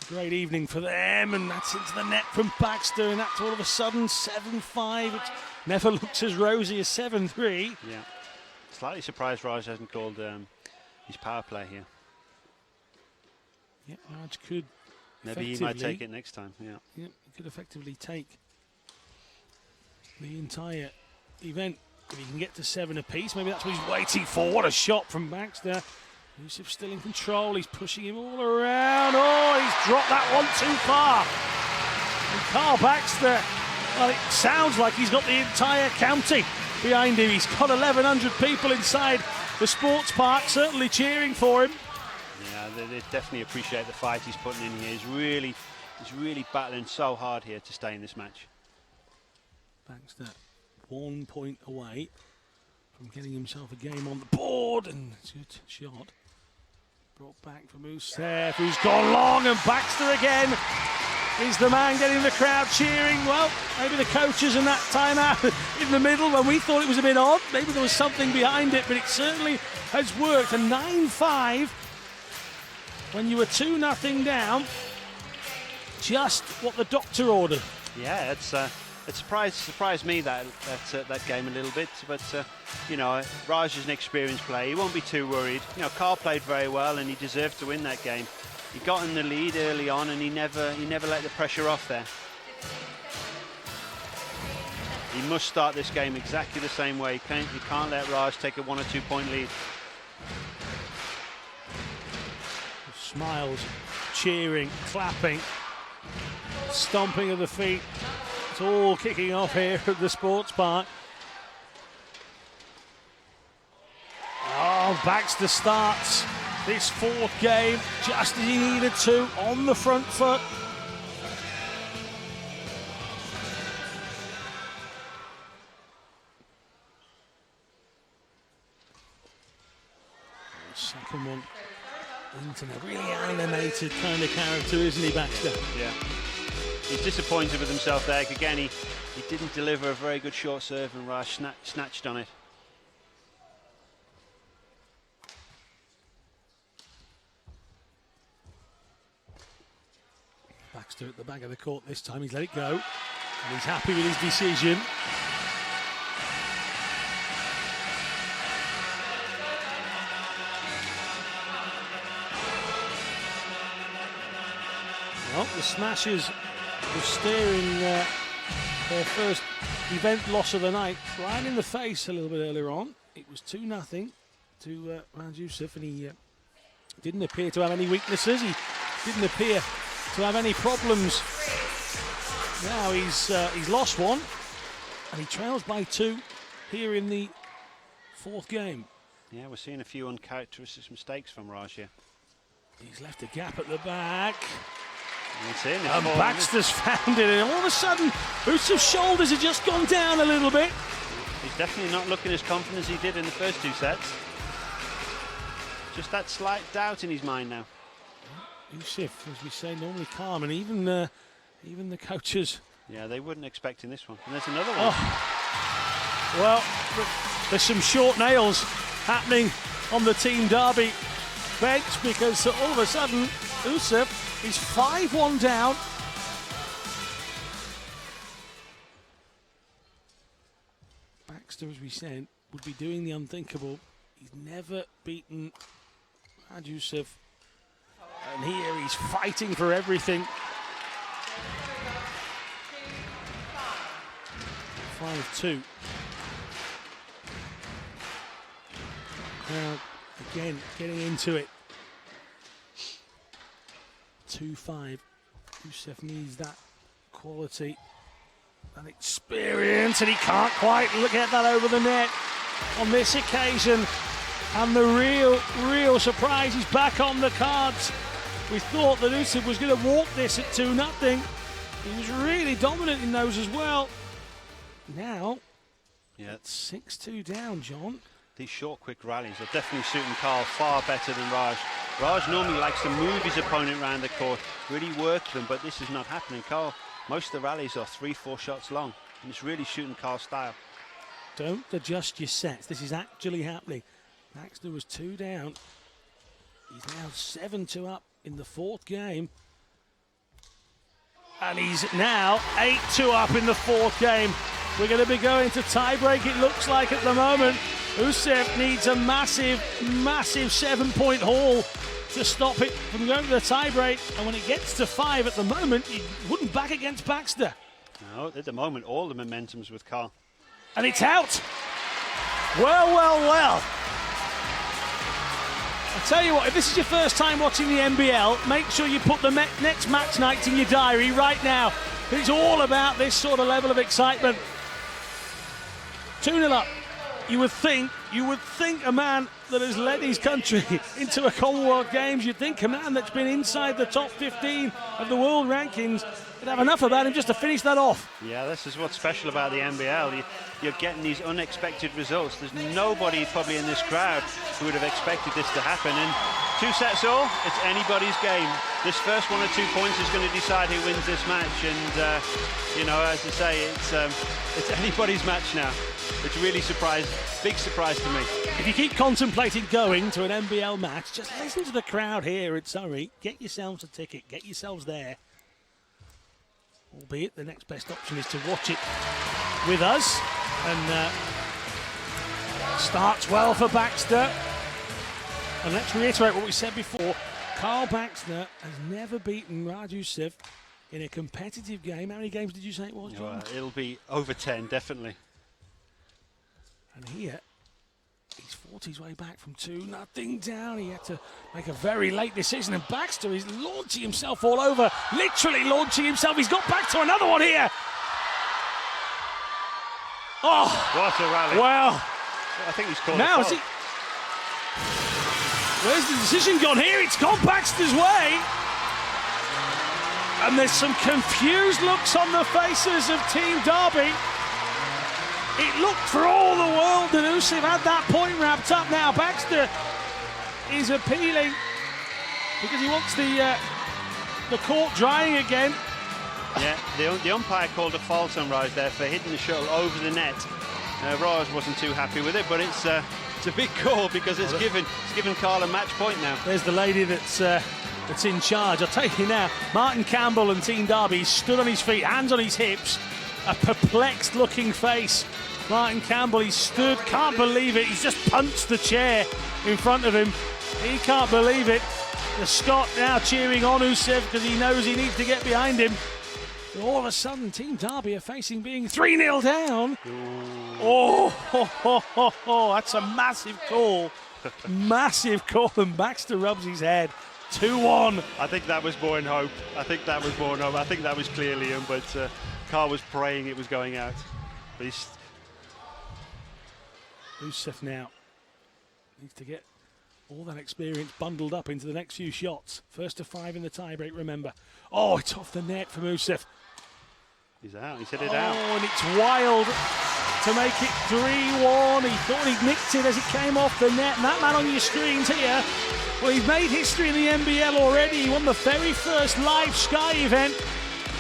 great evening for them, and that's into the net from Baxter, and that's all of a sudden 7-5. It never looks as rosy as 7-3. Yeah, slightly surprised Raj hasn't called his power play here. Yeah, Raj could. Maybe he might take it next time. Yeah, he could effectively take the entire event if he can get to 7 apiece. Maybe that's what he's waiting for. What a shot from Baxter. Ouseph still in control. He's pushing him all around. Oh, he's dropped that one too far. And Carl Baxter, well, it sounds like he's got the entire county behind him. He's got 1,100 people inside the sports park, certainly cheering for him. Yeah, they definitely appreciate the fight he's putting in here. He's really battling so hard here to stay in this match. Baxter 1 point away from getting himself a game on the board, and it's a good shot. Brought back from Ouseph, who's gone long, and Baxter again is the man getting the crowd cheering. Well, maybe the coaches and that timeout in the middle when we thought it was a bit odd. Maybe there was something behind it, but it certainly has worked. A 9-5 when you were 2-0 down. Just what the doctor ordered. Yeah, it surprised me that game a little bit, but you know, Raj is an experienced player. He won't be too worried. You know, Carl played very well, and he deserved to win that game. He got in the lead early on, and he never let the pressure off there. He must start this game exactly the same way. You can't let Raj take a 1 or 2 point lead. Smiles, cheering, clapping, stomping of the feet. It's all kicking off here at the sports park. Oh, Baxter starts this 4th game just as he needed to, on the front foot. Second one. A really animated kind of character, isn't he, Baxter? Yeah. He's disappointed with himself there. Again, he didn't deliver a very good short serve, and Raj snatched on it. Baxter at the back of the court this time. He's let it go, and he's happy with his decision. Well, the Smashers were staring their first event loss of the night right in the face a little bit earlier on. It was 2-0 to Ouseph, and he didn't appear to have any weaknesses. He didn't appear to have any problems. Now he's lost one, and he trails by 2 here in the 4th game. Yeah, we're seeing a few uncharacteristic mistakes from Raj here. He's left a gap at the back. And Baxter's found it, and all of a sudden, Ousef's shoulders have just gone down a little bit. He's definitely not looking as confident as he did in the first 2 sets. Just that slight doubt in his mind now. Ouseph, as we say, normally calm, and even the coaches Yeah, they weren't expecting this one. And there's another one. Oh. Well, there's some short nails happening on the Team Derby bench, because all of a sudden Ouseph is 5-1 down. Baxter, as we said, would be doing the unthinkable. He's never beaten Ouseph, and here he's fighting for everything. 5-2. Crowd again getting into it. 2-5. Ouseph needs that quality and experience, and he can't quite get that over the net on this occasion. And the real surprise is back on the cards. We thought that Ouseph was going to walk this at 2-0. He was really dominant in those as well. Now, it's 6-2 down, John. These short, quick rallies are definitely suiting Carl far better than Raj. Raj normally likes to move his opponent around the court, really work them, but this is not happening. Carl, most of the rallies are 3-4 shots long, and it's really shooting Carl's style. Don't adjust your sets. This is actually happening. Baxter was 2 down. He's now 7-2 up in the 4th game. And he's now 8-2 up in the 4th game. We're going to be going to tiebreak, it looks like, at the moment. Ouseph needs a massive 7-point haul to stop it from going to the tiebreak. And when it gets to 5 at the moment, he wouldn't back against Baxter. No, at the moment, all the momentum's with Carl. And it's out. Well. I tell you what, if this is your first time watching the NBL, make sure you put the next match night in your diary right now. It's all about this sort of level of excitement. 2-0 up. You would think a man that has led his country into a Commonwealth Games, you'd think a man that's been inside the top 15 of the world rankings would have enough about him just to finish that off. Yeah, this is what's special about the NBL. You're getting these unexpected results. There's nobody probably in this crowd who would have expected this to happen. And 2 sets all, it's anybody's game. This first 1 or 2 points is going to decide who wins this match. And, you know, as I say, it's anybody's match now. It's really big surprise to me. If you keep contemplating going to an NBL match, just listen to the crowd here at Surrey. Get yourselves a ticket. Get yourselves there. Albeit the next best option is to watch it with us. And starts well for Baxter. And let's reiterate what we said before. Carl Baxter has never beaten Ouseph in a competitive game. How many games did you say it was, John? It'll be over 10, definitely. And here, he's fought his way back from 2-0 down. He had to make a very late decision, and Baxter is launching himself all over, literally launching himself. He's got back to another one here. Oh, what a rally! Well, I think he's called now a foul. Where's the decision gone here? It's gone Baxter's way, and there's some confused looks on the faces of Team Derby. It looked for all the world that Ouseph had that point wrapped up. Now Baxter is appealing because he wants the court drying again. Yeah, the umpire called a fault on Raj there for hitting the shuttle over the net. Raj wasn't too happy with it, but it's a big call because it's given Carl a match point now. There's the lady that's in charge. I'll tell you now, Martin Campbell and Team Derby stood on his feet, hands on his hips, a perplexed looking face. Martin Campbell, he stood, can't believe it. He's just punched the chair in front of him. He can't believe it. The Scot now cheering on Ouseph because he knows he needs to get behind him. But all of a sudden, Team Derby are facing being 3-0 down. Oh, that's a massive call. Massive call, and Baxter rubs his head. 2-1. I think that was born hope. I think that was clearly him, but Carl was praying it was going out. But he's... Ouseph now needs to get all that experience bundled up into the next few shots. First to 5 in the tiebreak, remember. Oh, it's off the net from Ouseph. He's out, he's hit it out. Oh, and it's wild to make it 3-1. He thought he'd nicked it as it came off the net. And that man on your screens here, well, he's made history in the NBL already. He won the very first live Sky event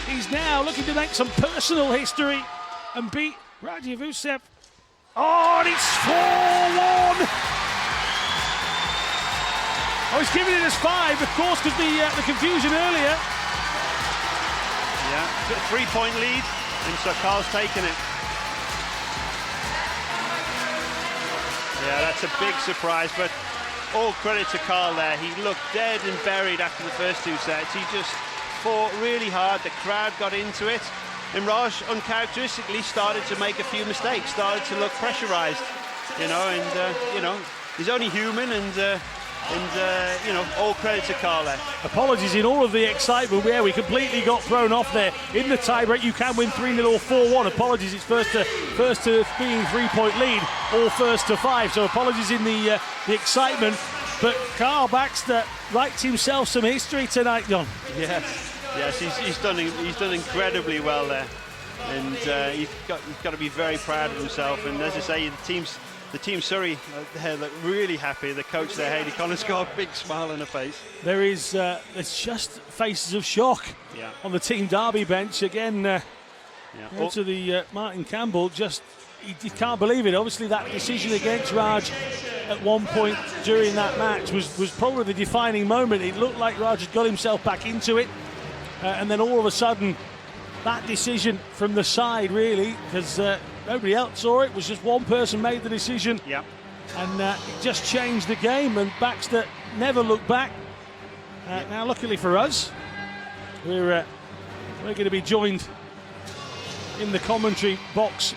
He's now looking to make some personal history and beat Rajiv Ouseph. Oh, and it's 4-1. Oh, he's giving it as 5, of course, because the confusion earlier. Yeah, 3-point lead, and so Carl's taken it. Yeah, that's a big surprise, but all credit to Carl there. He looked dead and buried after the first 2 sets. He just fought really hard. The crowd got into it. And Raj uncharacteristically started to make a few mistakes, started to look pressurized, and he's only human, and all credit to Carl there. Apologies in all of the excitement. Yeah, we completely got thrown off there. In the tiebreak, you can win 3-0 or 4-1. Apologies, it's first to being 3-point lead, or first to 5. So apologies in the excitement. But Carl Baxter writes himself some history tonight, John. Yes, he's done incredibly well there, and he's got to be very proud of himself. And as I say, the team Surrey, they look really happy. The coach there, Hayley Collins, got a big smile on her face. There's just faces of shock on the Team Derby bench again. To the Martin Campbell, just he can't believe it. Obviously, that decision against Raj at one point during that match was probably the defining moment. It looked like Raj had got himself back into it. And then all of a sudden, that decision from the side, really, because nobody else saw it, was just one person made the decision. Yeah. And it just changed the game, and Baxter never looked back. Now, luckily for us, we're going to be joined in the commentary box